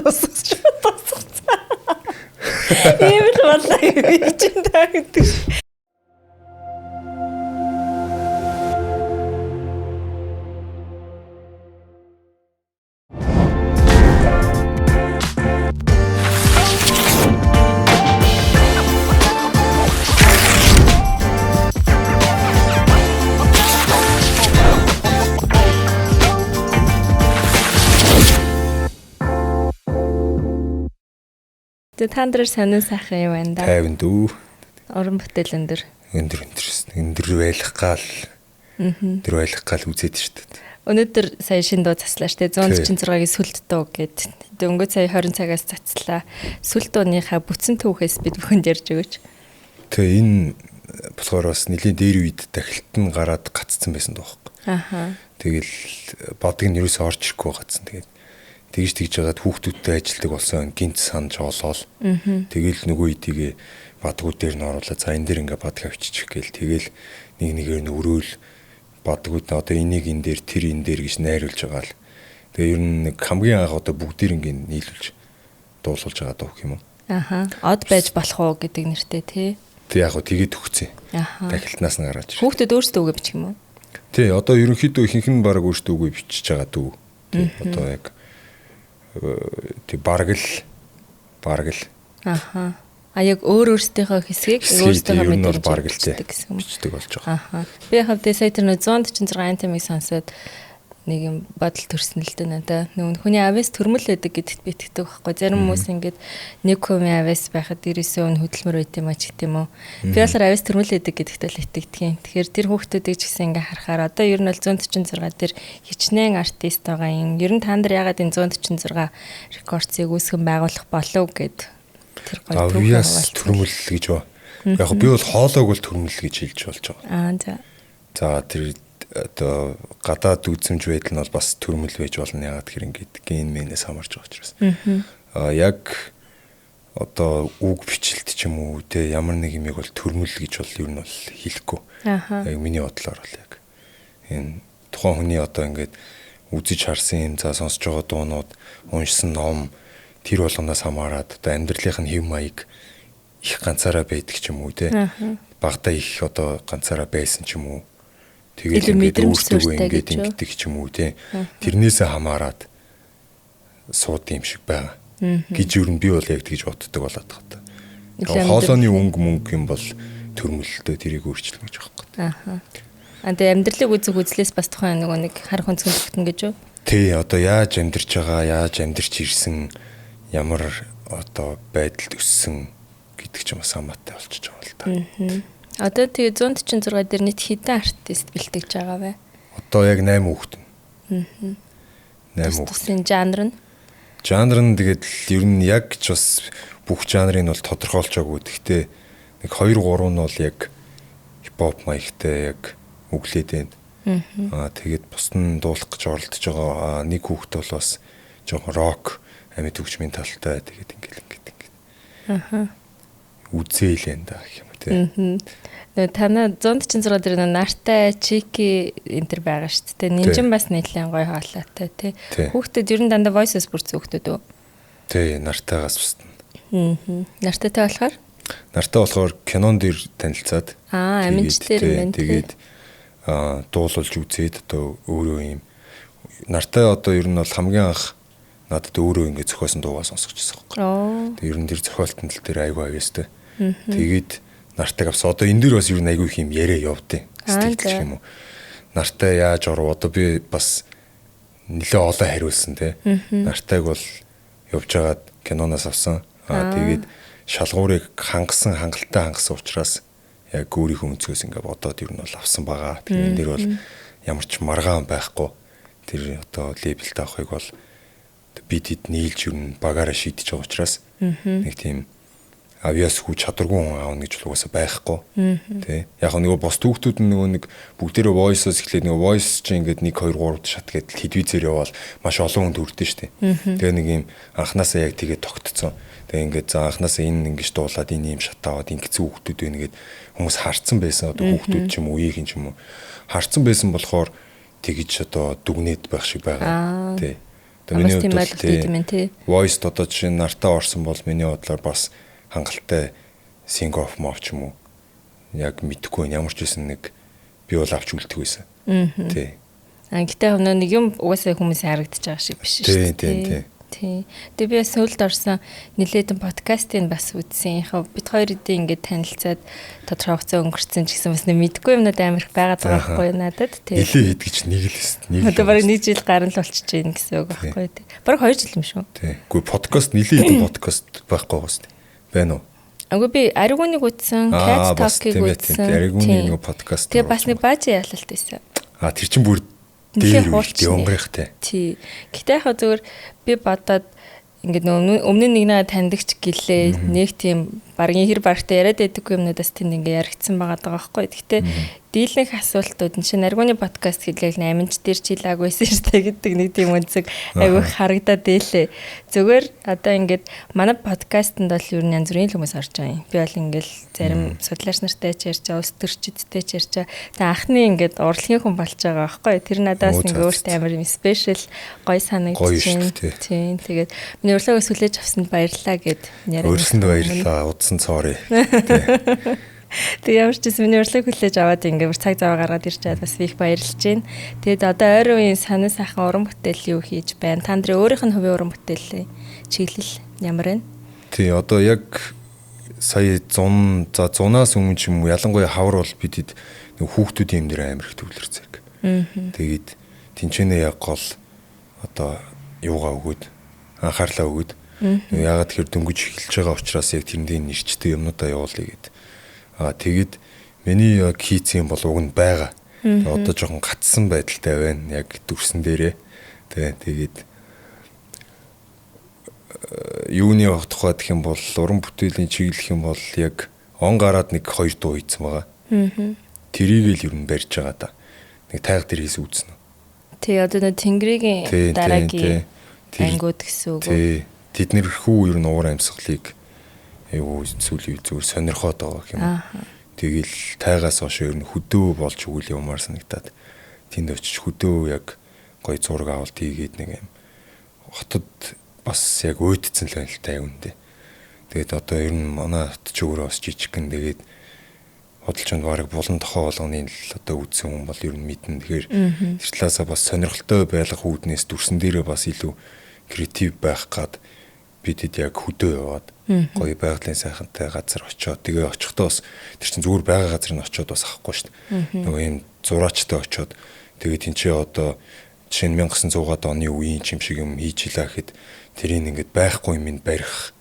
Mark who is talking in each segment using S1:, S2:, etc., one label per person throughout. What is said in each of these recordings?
S1: тусгаж тусгацсан. Ийм л болоо юу ч юм таагдаг. Тэ тандраар сонин сайхан юм байна да.
S2: 50 дүү.
S1: Орон бүтээл өндөр.
S2: Өндөр байлах гал. Тэр байлах гал үзээд шүү дээ.
S1: Өнөөдөр сая шин дуу заслаа штэ 146-гийн сүлд дуу гэд. Дөнгөж сая 20 цагаас цацлаа. Сүлд дууныхаа бүтсэн түүхээс бид бүхэнд ярьж өгөөч.
S2: Тэгээ энэ болохоор бас нэлийн дээр үед дахилт нь гараад гацсан байсан дуухгүй.
S1: Аха.
S2: Тэгэл бодог нь юусоо орж ирэхгүй гацсан. Тэгээд тэгж жагаад хүүхдүүдтэй ажилдаг болсон гинт санаж олоод тэгэл нөгөө идигээ бадгууд дээр нь оруулаад за энэ дээр ингээ бадг авчиж гээл тэгэл нэгээр нь өрөөл бадгууд одоо энийг энэ дээр тэр энэ дээр гэж найруулж байгаа л тэгээ ер нь нэг хамгийн анх одоо бүгдээр ингээ нийлүүлж дуулуулж байгаа дуу юм уу.
S1: Аха. Од байж болох уу гэдэг нэртэй тий.
S2: Тэг яг хөө тэгээд өгцөө.
S1: Аха.
S2: Дахилтнаас нь гараад.
S1: Хүүхдүүд өөрсдөө үгээ бичих юм уу?
S2: Тий одоо ерөнхийдөө ихэнх нь баг өөрсдөө үгээ бичиж байгаа дүү. Тий одоо яг тэг бараг л.
S1: Аха. А яг өөрсдийнхөө хэсгийг өөрсдөө
S2: мэдэрч бараг л бичдэг болж байгаа.
S1: Аха. Би хавдаа сая тэр 146 антимыг сонсоод нэг юм бодол төрсөн л дээ надаа. Нөгөө хүний авэс төрмөл байдаг гэдэгт би итгэдэг байхгүй. Зарим хүмүүс ингээд нэг хувийн авэс байхад дээрээсөө өн хөдөлмөр байт юм а ч гэдэм үү. Би болохоор авэс төрмөл байдаг гэдэгт л итгэдэг. Тэгэхээр тэр хүүхдүүдийг ч гэсэн ингээ харахаар одоо ер нь бол 146 дээр хичнээн артист байгаа юм. Ер нь та нар ягаад энэ 146 рекордсыг үүсгэн байгуулах болов гэд тэр гоё
S2: авьяас төрмөл гэж ба. Яг би бол хоолойг бол төрмөл гэж хэлж болж байгаа.
S1: Аа за.
S2: За тэр одоо гадаад үзэмж байдал нь бол бас төрмөл байж болно ягаад гэхээр ингээд ген мэнээс хамаарч байгаа учраас. Яг одоо үг бичлэлт ч юм уу те ямар нэг юмыг бол төрмөл гэж бол ер нь бол хэлэхгүй. Яг миний бодлоор бол яг энэ тухайн хүний одоо ингээд үзэж харсан юм за сонсож байгаа дуунууд уншсан ном тэр болгоноос хамаарат одоо амьдралынх нь хэв маяг их ганцаараа байдаг ч юм уу те багтаа их одоо ганцаараа байсан ч юм уу. Тэгээд ингээд өөртөө ингээд ингэдэг ч юм уу те. Тэрнээсээ хамаарат сууд юм шиг байгаа. Гэж юу н би бол яг тэгж боддог болоод байгаа. Хоолойны мөнгө юм бол төрмөлтөө тэрийг өөрчлөн гэж байхгүй.
S1: Аха. Тэгээ амьдралыг үзэх үзлээс бас тухайн нөгөө нэг харах өнцгөн тогтно гэж юу?
S2: Тий, одоо яаж амьдарч байгаа, яаж амьдарч ирсэн, ямар одоо байдалд өссөн гэдэг ч юм хамаатай болчихж байгаа л та.
S1: Одоо тэгээ 146 дээр нийт хэдэн артист бэлтгэж байгаа вэ?
S2: Одоо яг 8 хүүхэд. 8
S1: хүүхэд. Жанр нь?
S2: Жанр нь тэгээд ер нь яг ч бас бүх жанрыг бол тодорхойлж байгаагүй. Гэхдээ нэг 2 3 нь бол яг хипхоп маягтай яг өглөөд байна. Тэгээд бус нь дуулах гэж оролдож байгаа. Нэг хүүхэд бол бас жоохон рок, амьд хөгжмийн талтай тэгээд ингээд.
S1: Аха.
S2: Үзээл энэ да гэх юм тий.
S1: Танаа 146 дээр нартай чики энтер байгаа шүү дээ. Нинжин бас нэлээд гоё хоолойтой тий. Хүүхдэд ер нь дандаа voice-с бүрдсэн хүүхдүүд үү?
S2: Тий, нартайгаас бусна.
S1: Нартайтай болохоор?
S2: Нартай болохоор кинон дээр танилцаад.
S1: Аминч дээр юм байна.
S2: Тэгээд дуулуулж үзээд одоо өөрөө юм. Нартай одоо ер нь бол хамгийн анх надад өөрөө ингэ зохиосон дуугаа сонсгож байсан байхгүй. Тэгээд ер нь тэр зохиолтын тал дээр айгүй авьяастай. Тэгээд нартай авсан. Одоо энэ дээр бас ер нь айгүй их юм яриа явдیں۔ Сэтгэлч юм уу. Нартай яаж оров? Одоо би бас нэлээ олон хариулсан тий. Нартайг бол явж байгаад киноноос авсан. Тэгээд шалгуурыг хангалттай хангасан учраас яг өөрийнхөө өнцгөөс ингээ бодоод ер нь бол авсан байгаа. Тэгээд энэ дэр бол ямар ч маргаан байхгүй. Тэр одоо лейбл таахыг бол бидэд нийлж ер нь багаараа шийдэж байгаа учраас нэг тийм авьяас хүч чадваргүй хүн аавна гэж угаасаа байхгүй. Тэ. Яг нөгөө бос түүхтүүд нөгөө нэг бүгдээрээ voice-оос эхлээд нөгөө voice чинь ингээд 1 2 3 шат гэдэг телевизээр явбал маш олон хүн төрдөн штэ. Тэгээ нэг юм анханасаа яг тэгээ тогтцсон. Тэгээ ингээд за анханасаа энэ ингэж дуулаад энэ юм шат аваад ингэсэн хүүхдүүд байна гэд хүмүүс харцсан байсан. Одоо хүүхдүүд ч юм уу үеийн ч юм уу харцсан байсан болохоор тэгж одоо дүгнээд байх шиг байгаа. Тэ. Миний бодлоор voice одоо жишээ нь нартаа орсон бол миний бодлоор бас хангалттай sing off мов ч юм уу. Яг мэдэхгүй байна. Ямар ч байсан нэг би бол авч үлдэх байсан. Тий.
S1: Гэхдээ нэг юм угаасаа хүмүүс харагдаж байгаа шиг биш шүү дээ. Тий. Тэгээ би сүүлд орсон нэлээдэн подкастыг бас үзсэн. Яг бид хоёрын ингээд танилцаад тодорхой хугацаа өнгөрцөн ч гэсэн бас мэдгүй юмнууд амар их байгаад байгаа байхгүй надад.
S2: Тий. Нилээ хэд гэж нэг л
S1: нэг. Одоо бараг 1 жил гарна л болчихж байна гэсэн үг байхгүй тий. Бараг 2 жил юм шүү.
S2: Тий. Гэхдээ подкаст нилээ хэдэн подкаст байхгүй гоос тий. Байна уу?
S1: Агуу би Аригуныг үзсэн, Cat Talk-ыг үзсэн.
S2: Аригуны нэг подкаст.
S1: Тэгээ бас нэг баажи ялалт байсан.
S2: Тэр чинь бүр дээр үлдээ онгойхтэй.
S1: Тий. Гэтэ яхаа зүгээр би бодоод ингээд өмнө нэг наа таньдагч гэлээ нэг тийм багийн хэр багтай яриад байдаггүй юмнуудаас тэнд ингээд яригдсан байгаа байхгүй. Гэтэ дийлэнх асуултууд энэ чинь Аригуны подкаст хэлээл 8-нд дээр чилааг байсан штэ гэдэг нэг тийм үнцэг айгүй харагдаад дээлээ. Зүгээр одоо ингээд манай подкастт бол ер нь янз бүрийн хүмүүс орж байгаа юм. Би бол ингээд зарим судлаач нартай ч ярьж байгаа, улс төрчидтэй ч ярьж байгаа. Тэгээ анхны ингээд урлагийн хүн болж байгаа байхгүй. Тэр надаас ингээд өөртөө амар юм спешиал гой санагдчихээн. Тийм. Тэгээд миний урлагаас хүлээж авсанд баярлалаа гэд яриа.
S2: Өөрсөнд баярлалаа. Удсан цоорой.
S1: Тэгээ ямар ч гэсэн миний урилгыг хүлээж аваад ингээд цаг зав гаргаад ирж чад бас их баярлж байна. Тэгээд одоо ойрын үеийн санаа сайхан уран бүтээл юу хийж байна? Та нарын өөрийнх нь хувийн уран бүтээлийн чиглэл ямар вэ?
S2: Тий, одоо яг сая 100-аас өмнө ч юм уу ялангуяа хавар бол бидэд нэг хүүхдүүдийн юм дээр амар их төвлөрсөн. Тэгээд тэнцэнэ яг гол одоо юугаа өгөөд анхаарлаа өгөөд ягаад тэгэхээр дөнгөж эхэлж байгаа учраас яг тэрний нэрчтэй юмнуудаа явуулъя гэдэг. Тэгээд миний яг хийцэн бол уг нь байгаа. Одоо жоохон гатсан байдалтай байна. Яг дүрсэн дээрээ. Тэгээд юуны тухай гэх юм бол уран бүтээлийн чиглэх юм бол яг он гараад нэг 2 дуу хийсэн байгаа. Тэрийг л ер нь барьж байгаа да. Нэг тайга дээр хийсэн үзнэ.
S1: Тий, одоо нэг Тэнгэрийн дараагийн ангууд гэсэн үг.
S2: Тий. Тэднэр хүү ер нь уур амьсгалыг айгу сүүлийн зүгээр сонирхоод байгаа юм. Тэгэл тайгаас хойш ер нь хөдөө болж өгүүл юмар санагдаад тэнд очиж хөдөө яг гоё зураг авалт хийгээд нэг юм хотод бас яг өөдцэн л байна л та юундээ. Тэгээд одоо ер нь манай хот ч өөрөө бас жижигхэн тэгээд хөдөлчөнд бараг булан тохоо болгоны л одоо үдсэн хүн бол ер нь мэднэ. Тэгэхээр тэр талаасаа бас сонирхолтой байлгах үүднээс дүрсэн дээрээ бас илүү креатив байх гад бидэд яг хөдөө яваад гоё байгалийн сайхантай газар очиод тэгээ очихдоо бас тэр чинь зүгээр байгаа газар нь очиод бас авахгүй шүү дээ. Нөгөө юм зураачтай очиод тэгээ тэнцээ одоо жишээ нь 1900-аад оны үеийн юм шиг юм хийж илаа гэхэд тэрийг ингээд байхгүй юм барих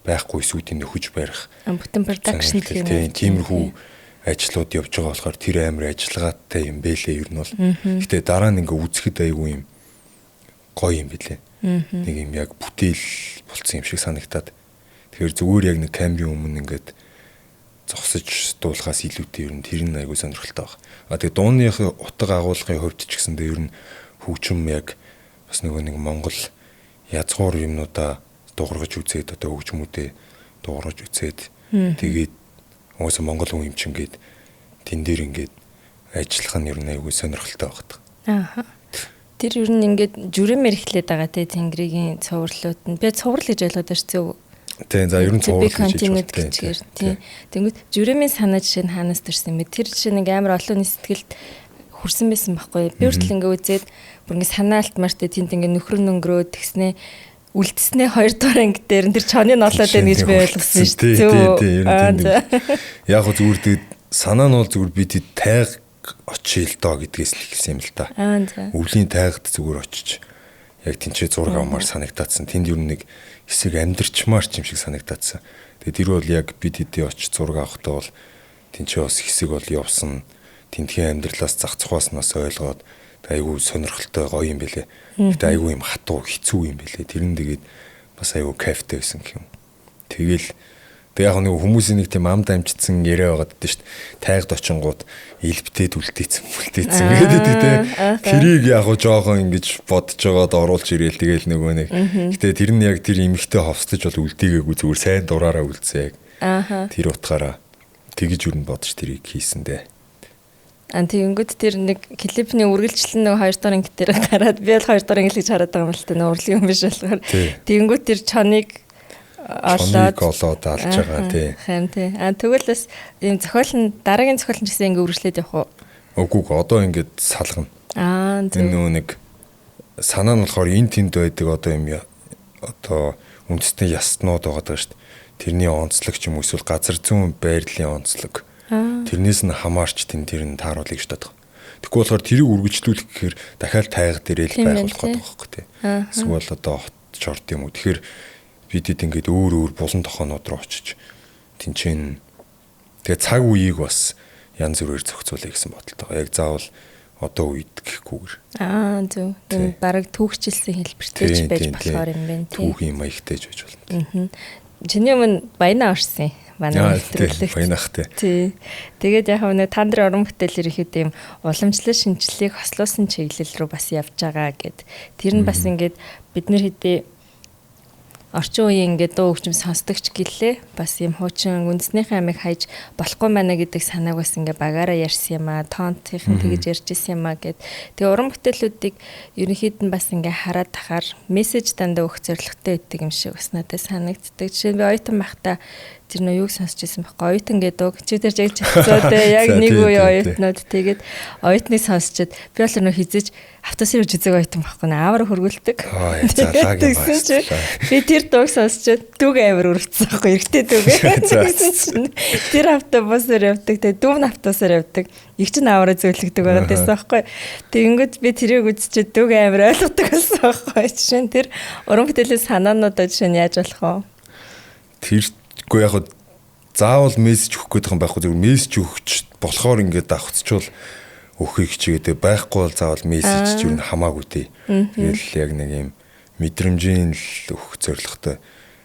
S2: байхгүй сүйдийн нөхөж барих
S1: бүтэн продакшн гэх юм.
S2: Тиймэрхүү ажлууд явж байгаа болохоор тэр амар ажиллагаатай юм бэлээ ер нь бол. Гэтэ дараа нь ингээд үзэхэд айгүй юм гоё юм бэлээ. Нэг юм яг бүтээл болцсон юм шиг санагтаад. Тэгэхээр зүгээр яг нэг камерын өмнө ингээд зогсож дуулахаас илүүтэй ер нь тэр нь айгүй сонирхолтой баг. Тэгээ дууных утга агуулгын хувьд ч гэсэндээ ер нь хөгжим яг бас нэг Монгол язгуур юмнуудаа дуургаж үзээд одоо хөгжмүүдээ дуургаж үзээд тэгээд уусаа Монгол хүн юм чинь гээд тэн дээр ингээд ажиллах нь ер нь айгүй сонирхолтой багт.
S1: Тэр ер нь ингээд жүрэмээр эхлээд байгаа те Тэнгэрийн цувралууд нь. Би цуврал гэж ойлгоод байна шүү.
S2: Тийм, за ер нь цуврал гэж
S1: байна. Тийм. Тэнгүүд жүрэмийн санаа жишээ нь хаанаас төрсэн юм бэ? Тэр жишээ нэг амар олон сэтгэлд хүрсэн байсан байхгүй. Би үртэл ингээд үзээд бүр ингээд санаа алтмаартай тэнд ингээд нөхөр нөнгөрөө тэгснээ үлдснээ 2 дугаар анги дээр тэр чоны ноолоод байна гэж би ойлгосон шүү дээ.
S2: Яг хөө зүгээр тэгээд санаа нь бол зүгээр бид тайг очил доо гэдгээс л ихсэн юм л та. Өвлийн тайгад зүгээр очиж яг тэнцээ зураг авмаар санагдаадсан. Тэнд юу нэг хэсэг амьдрчмаар ч юм шиг санагдаадсан. Тэгээд тэр бол яг бид хэдий очиж зураг авахдаа бол тэнцээ бас хэсэг бол явсан. Тэнтхийн амьдралаас зах цухааснаас ойлгоод айгүй сонирхолтой гоё юм бэлээ. Гэтэ айгүй юм хатуу хэцүү юм бэлээ. Тэр нь тэгээд бас айгүй кайфтай байсан гэх юм. Тэгэл яг нэг хүмүүсийн нэг тийм амд амжицсан яриа байгаад дээ шүү дээ. Тайгд очингууд элбтээд үлдээсэн гэдэг тийм. Тэрийг яг жоохон ингэж бодож байгаад оруулж ирээл тэгэл нөгөө нэг. Гэтэ тэр нь яг тэр эмхтэй ховстож бол үлдээгээгүй зүгээр сайн дураараа үлдсэн яг. Тэр утгаараа тэгж юу н бодож тэрийг хийсэн дээ.
S1: Тэгэнгүүт тэр нэг клипний үргэлжлэл нэг 2 дахь ангит дээр гараад би бол 2 дахь ангил гэж хараад байгаа юм л та нэг урлагийн юм биш болохоор. Тэгэнгүүт тэр чоныг
S2: олоод алж байгаа тий.
S1: Харин тий. Тэгвэл бас ийм зохиол нь дараагийн зохиол нь гэсэн ингэ үргэлжлээд явах уу?
S2: Үгүй одоо ингэж салгана. Энэ нэг санаа нь болохоор эн тэнд байдаг одоо юм одоо үндэсний ястнууд байгаа даа шүү дээ. Тэрний онцлог ч юм уу эсвэл газар зүүн байрлалын онцлог. Тэрнээс нь хамаарч тэр нь тааруулъя гэж боддог. Тэгэхгүй болохоор тэрийг үргэлжлүүлэх гэхээр дахиад тайга дээрэл байх болох гэдэг байхгүй тий. Эсвэл одоо хот чорт юм уу. Тэгэхээр бидэд ингээд өөр булан тохоонууд руу очиж тэнцэн тэгээ цаг үеийг бас янз бүрээр зохицуулъя гэсэн бодолтой. Яг заавал одоо үед гэхгүйгээр.
S1: Зөв. Энэ бараг түүхчилсэн хэлбэртэй байж болохоор юм байна тий.
S2: Түүхийн маягтай байж болно.
S1: Чиний өмнө баянаа орсон. Манай нэвтрүүлэгт.
S2: Баянах
S1: тий. Тэгээд яг нэг та нарын уран бүтээл ирэхэд юм уламжлал шинжилгээг хослуулсан чиглэл рүү бас явж байгаа гэд. Тэр нь бас ингээд бид нар хэдий орчин үеийн ингээд дуу хөгжим сонсдогч гэлээ бас юм хуучин үндэснийхэн амиг хайж болохгүй мана гэдэг санааг бас ингээд багаараа ярьсан юм аа тонтхийн тэгж ярьж исэн юм аа гэд. Тэгээ уран бүтээлүүдийг ерөнхийд нь бас ингээд хараад тахаар мессеж дандаа өгөх зорилготой байдаг юм шиг бас надад санагддаг. Жишээ нь би оюутан байхдаа тэр нөө юуг сонсч ирсэн байхгүй оюутан гэдэг чи тэр жигч хэвчээд яг нэг үе оюутнууд тэгээд оюутныг сонсчод би бол нөө хизэж автосэр үзэг оюутан байхгүй аавар хөргөлдөг. Би тэр дууг сонсчод дүг амир өрөвцсөн байхгүй эргэтэй дүг. Тэр автобусаар явдаг тэгээд дүүн автобусаар явдаг. Их ч аавараа зөөлөгдөг байгаа гэсэн байхгүй. Тэгэнгүүт би тэрийг үзчихэд дүг амир ойлгодог гэсэн байхгүй. Жишээ нь тэр уран бүтээлийн санаануудаа жишээ нь яаж болох вэ?
S2: Тэргүй яг заавал мессеж өгөх гэдэг юм байхгүй зөв мессеж өгч болохоор ингээд давхцчвал өгөхийг чигээдээ байхгүй бол заавал мессеж ч юу хамаагүй тий. Тэгэл яг нэг юм мэдрэмжийн л өгөх зорилготой.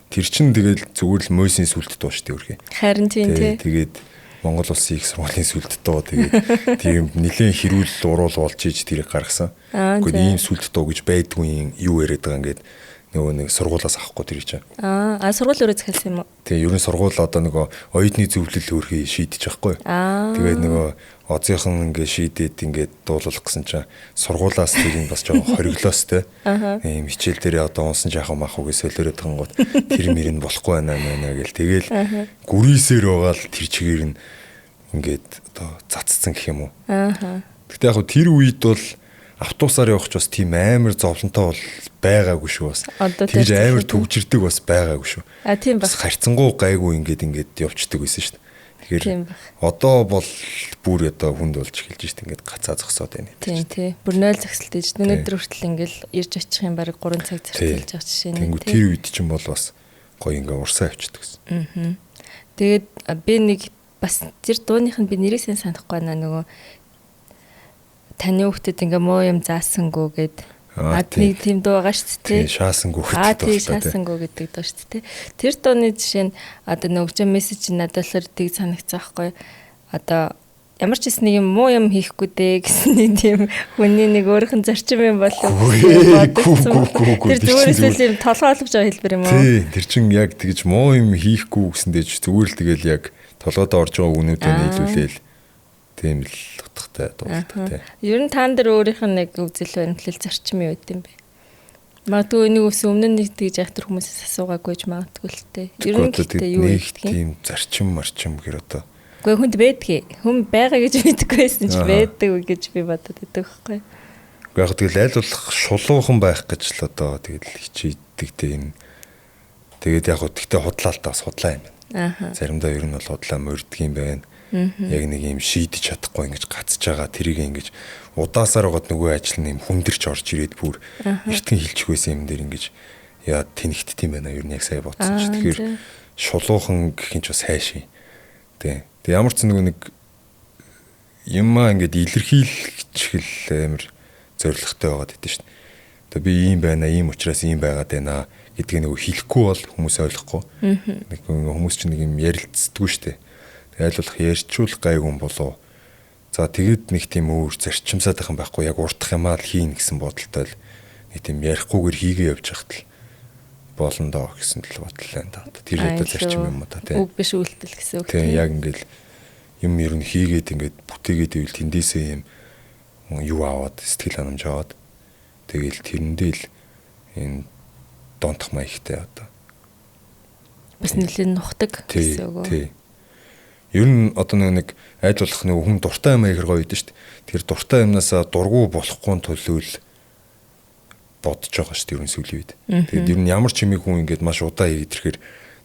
S2: Тэр чин тэгэл зүгээр л мөсийн сүлд дуу шүү дээ үргээ.
S1: Харин тийм тий.
S2: Тэгээд Монгол улсын их сургуулийн сүлд дуу тэгээд тийм нэлээд хэрүүл уруул болж иж тэрийг гаргасан. Гэхдээ ийм сүлд дуу гэж байдгүй юу яриад байгаа ингээд нөгөө нэг сургуулаас авахгүй тэр чинь.
S1: Сургууль өөрөө захиалсан юм уу?
S2: Тэгээ ерөн сургууль одоо нөгөө оюутны зөвлөл өөрхий шийдэж байхгүй. Тэгээд нөгөө оцынхан ингээд шийдээд ингээд дуулуулах гэсэн чинь сургуулаас тэрийг бас жоохон хориглоос те. Ийм хичээл дээр одоо унсан жаахан махууг солиороод тангууд тэр мөр нь болохгүй байна гэл тэгэл гүрийсээр байгаа л тэр чигээр нь ингээд одоо цацсан гэх юм уу. Гэтэ яг тэр үед бол автобусаар явах ч бас тийм амар зовлонтой бол байгаагүй шүү бас. Тэгж амар төгжирдэг бас байгаагүй шүү.
S1: Тийм бас
S2: харьцангуй гайгүй ингээд явцдаг байсан шүү дээ. Тэгэхээр одоо бол бүр одоо хүнд болж эхэлж шүү дээ. Ингээд гацаа зогсоод байна.
S1: Тийм. Бүр 0 зогсолт гэж өнөөдөр хүртэл ингээд ирж очих юм баг 3 цаг зарцуулж авах жишээ нь.
S2: Тэнгүү тэр үед чинь бол бас гоё ингээд урсаа явчихдаг гэсэн.
S1: Тэгээд би нэг бас тэр дууных нь би нэрийг сайн санахгүй байна нөгөө таны хүүхдэд ингээ муу юм заасангүй гэд нэг тийм дуу байгаа шүү дээ.
S2: Шаасангүй гэдэг
S1: дуу. Шаасангүй гэдэг дуу шүү дээ. Тэр дууны жишээ нь одоо нөгөөч мессеж надад л тийг санагцсан байхгүй. Одоо ямар ч гэсэн нэг юм муу юм хийхгүй дээ гэсэн нэг тийм хүний нэг өөрийнх нь зарчим юм болов. Тэр зүгээрээс л юм толгой олгож байгаа хэлбэр юм уу?
S2: Тий, тэр чин яг тэгж муу юм хийхгүй гэсэндээ зүгээр л тэгэл яг толгойд орж байгаа үнүүдээ нийлүүлээл тийм л утгатай дуулдаг тий.
S1: Ер нь таан дээр өөрийнх нь нэг үзэл баримтлал зарчим юу гэдэм бэ? Магадгүй энийг ус өмнө нь тэгж яг тэр хүмүүсээс асуугаагүй ч магадгүй л тий. Ер нь гэхдээ юу
S2: гэдэг тийм зарчим марчим гэр одоо.
S1: Гэхдээ хүнд байдгийг хүм байгаа гэж мэддэггүйсэн ч байдаг гэж би бодод байдаг байхгүй.
S2: Яг тэгэл аль болох шулуухан байх гэж л одоо тэгэл хичээдэг тийм. Тэгээд яг гэхдээ худлаа л таа судлаа юм байна. Заримдаа ер нь бол худлаа мөрдөг юм байна. Яг нэг юм шийдэж чадахгүй ингэж гацж байгаа тэрийг ингэж удаасаар гоод нөгөө ажил нь юм хүндэрч орж ирээд бүр эртхэн хилчих байсан юм дээр ингэж яа тэнэгтт юм байна ер нь яг сая бодсон ч тэгэхээр шулуухан гэх юм ч бас хайшин тий. Тэг ямар ч нэг юмаа ингэж илэрхийлчих л амар зоригтой байгаад идэв шүү дээ. Одоо би ийм байна ийм учраас ийм байгаад байна гэдгийг нөгөө хэлэхгүй бол хүмүүс ойлгохгүй. Нэг хүмүүс чинь нэг юм ярилцдаггүй шүү дээ. Айл болох ярьчул гайгүй болов. За тэгэд нэг тийм өөр зарчимсаад байх юм байхгүй яг уртах юмаа л хийн гэсэн бодолтой л нэг тийм ярихгүйгээр хийгээ явж хахтал болно доо гэсэн л бодлоо энэ таа. Тэр одоо зарчим юм уу та тийм.
S1: Үг биш үйлдэл гэсэн үг
S2: тийм. Яг ингээл юм ер нь хийгээд ингээд бүтээгээд ивэл тэндээсээ юм юу аваад сэтгэл ханамж аваад тэгэл тэрэндээ л энэ донтох маягтай одоо
S1: бас нэлээд нухдаг гэсэн үг.
S2: Тий. Ер нь одоо нэг айл болох нэг хүн дуртай юм ихэр гоё идэв шүү дээ. Тэр дуртай юмнасаа дургу болохгүй төлөөл бодож байгаа шүү дээ ер нь сүүлийн үед. Тэгээд ер нь ямар ч юмыг хүн ингээд маш удаа хийгээд ирэхээр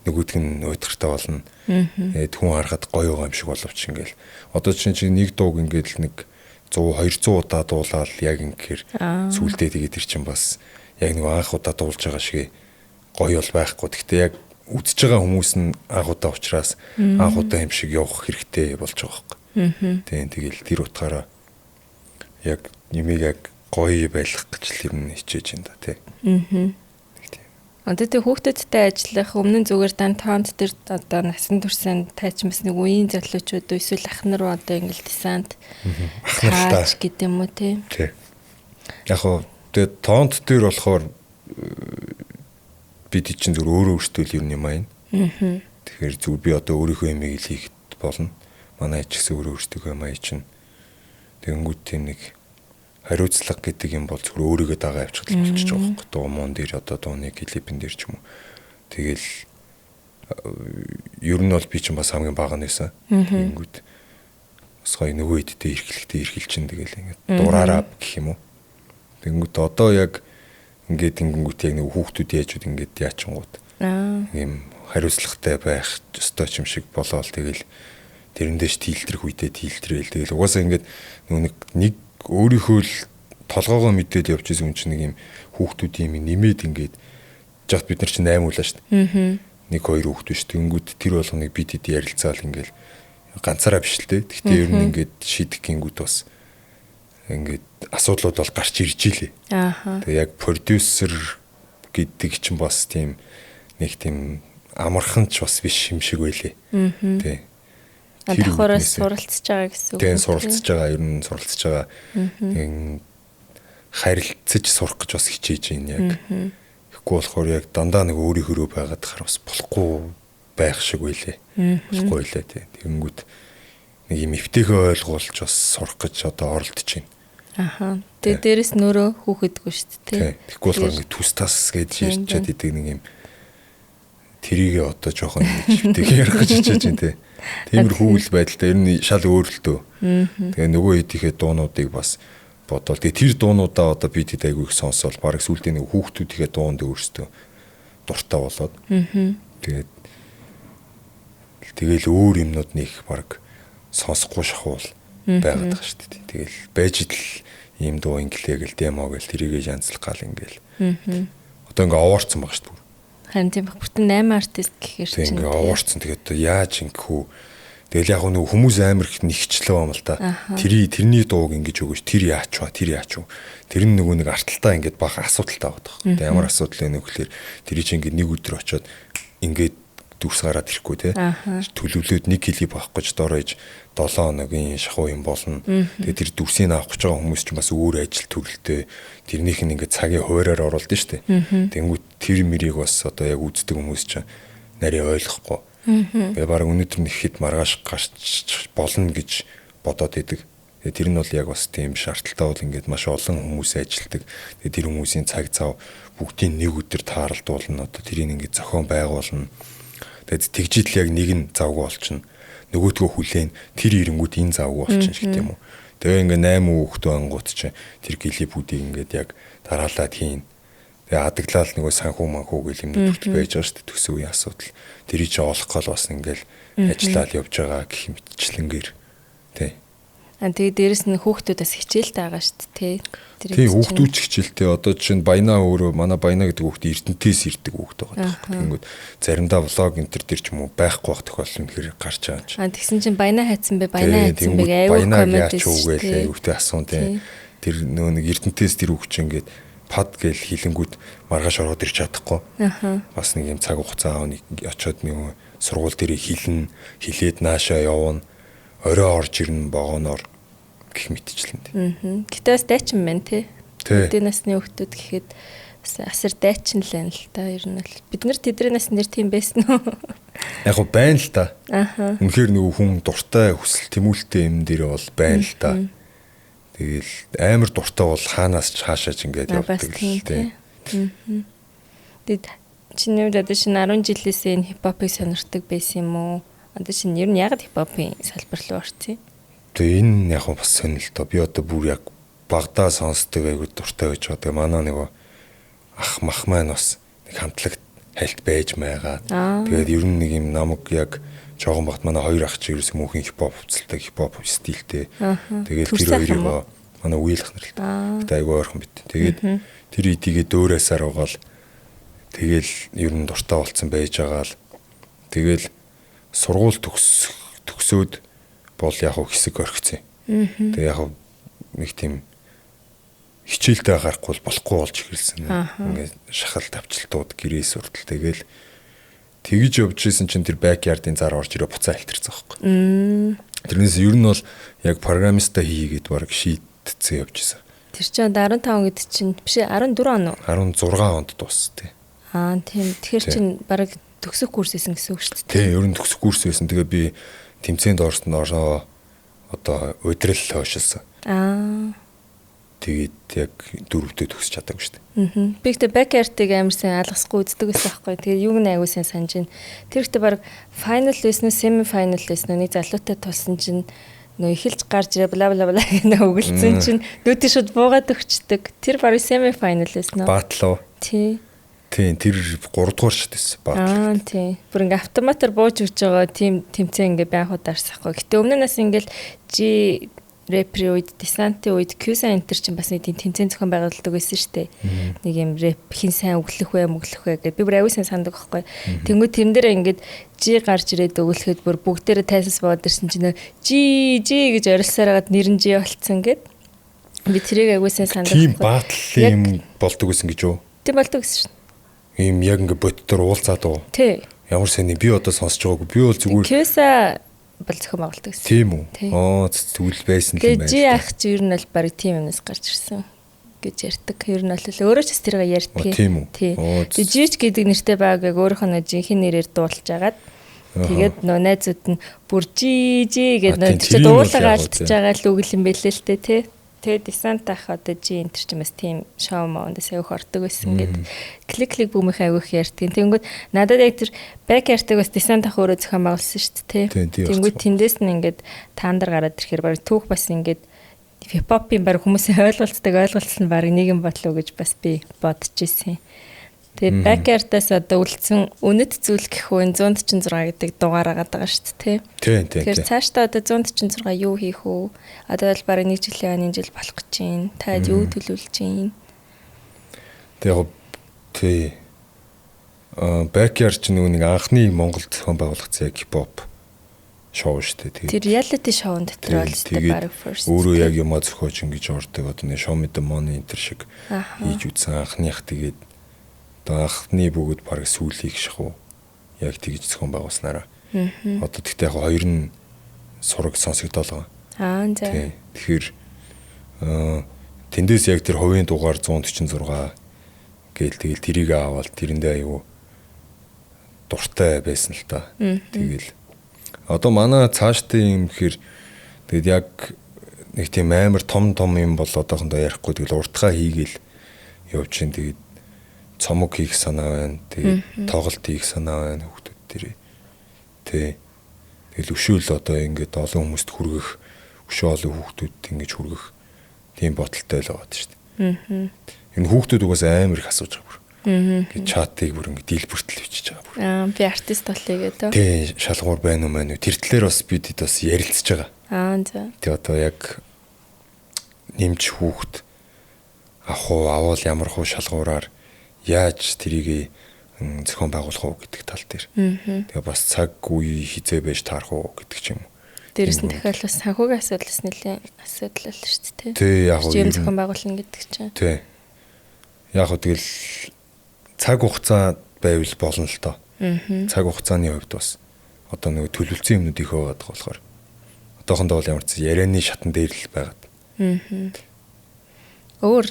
S2: нөгөөдг нь уйдгартай болно. Тэгээд хүн харахад гоё байгаа юм шиг боловч ингээл одоо чинь нэг дууг ингээд нэг 100 200 удаа дуулаад яг ингээд сүулдээ тэгээд ир чинь бас яг нэг анх удаа дуулж байгаа шиг гоё бол байхгүй. Гэхдээ яг үзэж байгаа хүмүүс нь анх удаа учраас анх удаа юм шиг явах хэрэгтэй болж байгаа байхгүй. Тийм тэгэл тэр утгаараа яг нэмийг яг гоё байлгах гэж л юм хичээж байна да тий.
S1: Одоо тэг хүүхдүүдтэй ажиллах өмнө зүгээр дан тоонд тэр одоо насан туршийн тайчмас нэг үеийн залуучууд эсвэл ах нар одоо ингээл десант тааж гэдэг юм уу тий.
S2: Яг хоо тэг тоонд дээр болохоор бид чинь зөв өөрөө өөртөө л юм байна. Тэгэхээр зөв би одоо өөрийнхөө юмыг л хийхэд болно. Манай ч гэсэн өөрөө өөртөө юм аяа чинь. Тэгэнгүүт тийм нэг хариуцлага гэдэг юм бол зөвхөн өөрийгөө дагаа авчихдаг болчихж байгаа юм. Дуу мон дээр одоо дууны клипэн дээр ч юм уу. Тэгэл ер нь бол би чинь бас хамгийн бага нэсэн. Тэгэнгүүт бас гоё нөгөө идтэй эрхлэлтэй чинь тэгэл ингээд дураараа гэх юм уу. Тэгэнгүүт одоо яг ингээд ингэнгүүт яг нэг хүүхдүүд яажууд ингээд яачингууд. Ийм хариуцлагатай байх ёстой юм шиг болоод тэгэл тэрэндээш тийлтрэх үедээ тийлтрээл тэгэл угаасаа ингээд нэг өөрийнхөө л толгоогоо мэдээд явж исэн хүн чинь нэг юм хүүхдүүдийн юм нэмээд ингээд жаад бид нар чинь 8 үлээ шүү дээ. Нэг хоёр хүүхдүүд шүү. Тэнгүүд тэр болгоныг бид хэд ярилцаал ингээд ганцаараа биш л дээ. Гэхдээ ер нь ингээд шийдэх гингүүд бас ингээд асуудлууд бол гарч ирж илээ. Тэгээ яг продюсер гэдэг чинь бас тийм нэг тийм амархан ч бас биш юм шиг байлээ. Тий.
S1: Давхараас суралцж байгаа гэсэн үг.
S2: Тийм суралцж байгаа, ер нь суралцж байгаа. Тийм харилцаж сурах гэж бас хичээж байна яг. Тэгэхгүй болохоор яг дандаа нэг өөрийнхөө байгаад хахаар бас болохгүй байх шиг байлээ. Болохгүй байлээ тий. Тэгэнгүүт нэг юм эвтэйхээ ойлгуулж бас сурах гэж одоо оролдож байна.
S1: Тэгээ дээрэс нөрөө хүүхэдгүй шүү дээ.
S2: Тэгэхгүй болохоор ингэ түс тас гэж ярьж чад идэг нэг юм тэрийг одоо жоохон эвтэйг ярих гэж хичээж байна тий. Тиймэрхүү үйл байдалтай ер нь шал өөрлөлтөө. Тэгээ нөгөө хэдийнхээ дуунуудыг бас бодвол тэгээ тэр дуунуудаа одоо бид хэд айгүй их сонсоол бараг сүултээ нэг хүүхдүүдийнхээ дуунд өөрсдөө дуртай болоод. Тэгэл өөр юмнууд нэг бараг сонсохгүй шахуул байгаад байгаа шүү дээ. Тэгэл байж идэл ийм дуу инглээ гэл демо гэл тэрийгээ янзлах гал ингээл. Одоо ингээ овоорцсон байгаа шүү дээ.
S1: Харин тийм бүтэн 8 артист гэхээр чинь
S2: ингээ овоорцсон тэгээд одоо яаж ингэхүү. Тэгэл яг нэг хүмүүс амар их нэгчлээ юм л та. Тэрний дууг ингэж өгөөч тэр яач вэ? Тэр нь нөгөө нэг арталтаа ингээд бага асуудалтай байгаа тох. Тэгээд ямар асуудал вэ нөхлөөр тэр чинь ингээд нэг өдөр очиод ингээд дүрс гараад ирэхгүй те. Төлөвлөөд 1 клип авах гэж доройж 7 хоногийн шахуу юм болно. Тэгээд тэр дүрсийг авах гэж байгаа хүмүүс чинь бас өөр ажил төрөлтэй. Тэрнийх нь ингээд цагийн хуураар оруулдаг шүү дээ. Тэнгүүт тэр мэрийг бас одоо яг үздэг хүмүүс чинь нарийн ойлгохгүй. Тэгээ баг өнөөдөр нэг хэд маргааш гарч болно гэж бодоод идэг. Тэгээ тэр нь бол яг бас тийм шаардлагатай бол ингээд маш олон хүмүүс ажилладаг. Тэгээ тэр хүмүүсийн цаг цав бүгдийг нэг өдөр тааралдуулна. Одоо тэрийг ингээд зохион байгуулна. Тэгээд тэгжидл яг нэг нь завгүй болчихно. Нөгөөдгөө хүлээн тэр ирэнгүүд энэ завгүй болчихно гэх юм уу. Тэгээ ингээд 8 хүүхдөө ангууд чинь тэр клипүүдийг ингээд яг дараалаад хийн. Тэгээ адаглал нөгөө санхүү манхүү гэл юм бүртэл байж байгаа шүү дээ төсөө үеийн асуудал. Тэрийг ч олох гол бас ингээл ажиллаад явж байгаа гэх мэтчлэнгээр тий.
S1: Тэгээ дээрэс нь хүүхдүүдээс хичээлтэй байгаа шүү дээ тий.
S2: Тий хүүхдүүд ч хичээлтэй. Одоо жишээ нь Баяна өөрөө манай Баяна гэдэг хүүхд Эрдэнэтээс ирдэг хүүхд байгаа. Тэгэнгүүт заримдаа влог энэ төр ч юм уу байхгүй байх тохиолдол үнэхээр гарч байгаа юм.
S1: Тэгсэн чинь Баяна хайцсан бэ? Баяна хайцсан бэ? Аюу коммент
S2: хийсэн. Аюутай асуун тий. Тэр нөгөө нэг Эрдэнэтээс тэр хүүхд чинь ингээд пад гэл хилэнгүүд маргааш ороод ирч чадахгүй. Бас нэг юм цаг хугацаа авах очиод нэг сургууль дээр хилээд наашаа явна. Орой орж ирнэ богоноор гэх мэтчлэн.
S1: Гэтэ бас дайчин байна тий. Тэдний насны хүүхдүүд гэхэд асар дайчин л байна л та. Ер нь л бид нар тэдний насны нэр тийм байсан уу?
S2: Яг гоо байна л та.
S1: Аха.
S2: Үнэхээр нөгөө хүн дуртай хүсэл тэмүүлэлтэй юм дээр бол байна л та. Тэгэл амар дуртай бол хаанаас ч хаашаач ингээд явдаг л тий.
S1: Тэгэд чиний хувьд одоо шинэ 10 жилээс энэ хипхопыг сонирхдаг байсан юм уу? Одоо шинэ ер нь яг хипхопын салбар руу орсон юм.
S2: Тэгээ энэ яг бас сонирхолтой. Би одоо бүр яг багадаа сонсдог айгуу дуртай байж байгаа. Тэгээ манай нөгөө ах мах маань бас нэг хамтлагт хальт байж байгаа. Тэгээд ер нь нэг юм намайг яг жоохон багт манай хоёр ах чи ерөөс мөнхийн хипхоп хувцалтай хипхоп стилтэй. Тэгээд тэр хоёроо манай үеэлх нар л та. Гэтэ айгуу ойрхон бит. Тэгээд тэр идигээ дөөрөөсаар угаал тэгэл ер нь дуртай болцсон байж байгаа л тэгэл сургууль төгсөөд бол яг хэсэг орхицсан. Тэгээ яг нэг тийм хичээлтэй гарахгүй болохгүй болж ирсэн. Ингээд шахал тавчлтууд гэрээс уртл тэгэл тэгж явж исэн чинь тэр backyard-ын зар орж ирээ буцаа альтэрсэн байхгүй. Тэрнээс ер нь бол яг программиста хийгээд баг шийдтсэн явж исэн.
S1: Тэр чинь 15 гэдэг чинь биш 14 он уу?
S2: 16 онд дууссан тий.
S1: Тийм. Тэгэхээр чинь баг төгсөх курс хийсэн гэсэн үг шүү дээ.
S2: Тий, ер нь төгсөх курс байсан. Тэгээ би тэмцээнд орсон одоо уйдрал хойшилсан. Тэгээд яг 4-д төгсч чадаагүй шүү дээ.
S1: Би ихтэй backyard-ыг амар сайн алгасгүй үздэг байсан байхгүй. Тэгээд юуг нь аягүй сайн санаж байна. Тэр ихтэй баг final байсан уу, semi final байсан уу? Нэг залуутай тулсан чинь нөө эхэлж гарч ирээ бла бла бла гэнэ өгөлцсөн чинь дүүти шууд буугаад өгчдөг. Тэр баг semi final байсан уу?
S2: Баатлуу.
S1: Тий.
S2: Тийм, тэр 3 дугаар шат байсан баатлуу.
S1: Тий. Бүр ингээ автоматар бууж өгч байгаа тийм тэмцээн ингээ байхад дарсахгүй. Гэтэ өмнөөс ингээл G рэпри үед, десантын үед Q-сан энтер чинь бас нэг тийм тэмцээн зохион байгуулдаг байсан шүү дээ. Нэг юм рэп хин сайн өглөх вэ, гэдэг. Би бүр аягүй сайн сандаг байхгүй. Тэнгүү тэрэн дээр ингээд G гарч ирээд өгөлөхөд бүр бүгдээрээ тайсас боод ирсэн чинь G гэж орилсаар хагаад нэр нь G болцсон гэд. Би тэрийг аягүй сайн сандаг.
S2: Тийм баатлын юм болдог гэсэн гэж юу?
S1: Тийм болдог гэсэн шин.
S2: Ийм яг ингээд боддоор уулзаад уу?
S1: Тий.
S2: Ямар сайн би одоо сонсож байгаагүй. Би бол зүгээр
S1: Q-са бол зохион байгуулдаг гэсэн.
S2: Тийм үү? Тэгвэл байсан юм байна.
S1: G ах чи ер нь бол баг тийм юмнаас гарч ирсэн гэж ярьдаг. Ер нь бол өөрөө ч тэрийг ярьдаг.
S2: Тийм үү?
S1: Тий. Тэгээ G гэдэг нэртэй байгааг өөрийнхөө нэг жинхэнэ нэрээр дуулж агаад тэгээд нөө найзууд нь бүр G гэдэг нөө чи дуулага алдчихж байгаа л үгэл юм бэлээ л дээ тий. Тэгээд десант ах одоо G энтер ч юм бас тийм шоу моондос аяг хордог байсан гэдэг. Клик бүүмийнх аяг их ярьдаг. Тэнгүүд надад яг тэр backyard-ыг бас десант ах өөрөө зохион байгуулсан шүү дээ тий. Тэнгүүд тэндээс нь ингээд таандар гараад ирэхээр баг түүх бас ингээд хипхопын баг хүмүүсийн ойлголцсон баг нэг юм бодлоо гэж бас би бодож ирсэн. Тэгээд backyard-аас одоо үлдсэн үнэт зүйл гэх үн 146 гэдэг дугаар агаад байгаа шүү дээ тий. Тэгэхээр цаашдаа одоо 146 юу хийх үү? Одоо бол баг 1 жилийн жил болох гэж байна. Та юу төлөвлөж байна?
S2: Тэгээд тий. Backyard ч нэг анхны Монголд зохион байгуулагдсан хипхоп шоу шүү дээ.
S1: Тэр reality шоун дотор бол баг first.
S2: Өөрөө яг юм зохиож ингэж ордог. Одоо нэг show me the money энтер шиг хийж үзсэн анхных тэгээд одоо анхны бүгд баг сүүлийг шахуу яг тэгж зохион байгуулснараа. Одоо тэгтээ яг хоёр нь сураг сонсогдоолоо.
S1: За.
S2: Тэгэхээр тэндээс яг тэр хувийн дугаар 146 гээл тэгэл тэрийг аваад тэрэндээ аюу дуртай байсан л та. Тэгэл одоо манай цаашдын юм гэхээр тэгэд яг нэг тийм амар том юм бол одоохондоо ярихгүй тэгэл уртгаа хийгээл явж чинь тэгээд цомог хийх санаа байна. Тэгээд тоглолт хийх санаа байна хүүхдүүд дээрээ. Тэгэл өшөөл одоо ингээд олон хүмүүст хүргэх, өшөө олон хүүхдүүд ингэж хүргэх тийм бодолтой л байгаа шүү дээ. Энэ хүүхдүүд угаасаа амар их асууж байгаа бүр. Ингээд чатыг бүр ингээд дийлбэртэл бичиж байгаа бүр.
S1: Би артист болъё гэдэг.
S2: Тий, шалгуур байна уу мэн үү? Тэр талаар бас бид бас ярилцж байгаа.
S1: За.
S2: Тэгээ одоо яг нэмж хүүхд авал ямар хуу шалгуураар яаж тэрийг зохион байгуулах уу гэдэг тал дээр. Тэгээ бас цаг үе хизээ байж таарах уу гэдэг ч юм уу.
S1: Дээрээс нь дахиад бас санхүүгийн асуудал нэлээд асуудал л шүү дээ.
S2: Тий, яг
S1: юм зохион байгуулна гэдэг чинь.
S2: Тий. Яг хөө тэгэл цаг хугацаа байвал болно л доо. Цаг хугацааны хувьд бас одоо нэг төлөвлөсөн юмнууд их байгаа болохоор одоохондоо бол ямар ч ярианы шатан дээр л байгаад.
S1: Өөр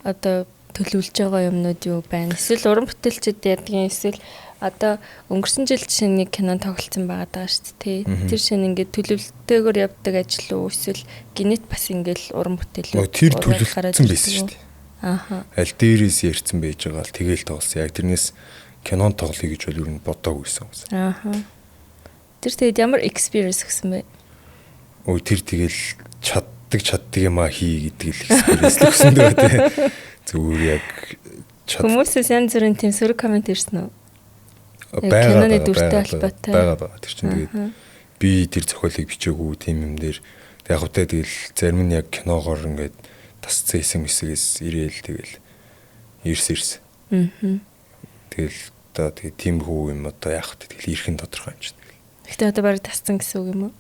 S1: одоо төлөвлөж байгаа юмнууд юу байна? Эсвэл уран бүтээлчд ядгийн эсвэл одоо өнгөрсөн жил жишээ нэг кинон тоглолцсон байгаа шүү дээ. Тэр шинэ ингээд төлөвлөлтөөр явдаг ажил уу эсвэл гинэт бас ингээд уран бүтээлүүд
S2: тэр төлөвлөсөн байсан шүү дээ.
S1: Ааха.
S2: Аль дээрээс ярьсан байж байгаа л тэгээл тоглосон. Яг тэрнээс кинон тоглоё гэж бол ер нь бодоагүйсэн гэсэн.
S1: Ааха. Тэр тэгээд ямар experience гэсэн бэ?
S2: Тэр тэгэл чаддаг юмаа хий гэдэг л experience гэсэн дээ тий. Зүгээр яг
S1: хүмүүсээс янз бүрийн тийм сөрөг комент ирсэн үү?
S2: Киноны
S1: дүртэй холбоотой.
S2: Бага. Тэр чинь тэгээд би тэр зохиолыг бичээгүй тийм юм дээр яг хөтэ тэгэл зарим нь яг киногоор ингээд тасцсан SMS-ээс ирээл тэгэл ирс. Тэгэл одоо тэгээ тийм хүү юм одоо яах вэ? Тэгэл ирхэн тодорхой юм чинь.
S1: Гэхдээ одоо барыг тасцсан гэсэн үг юм уу?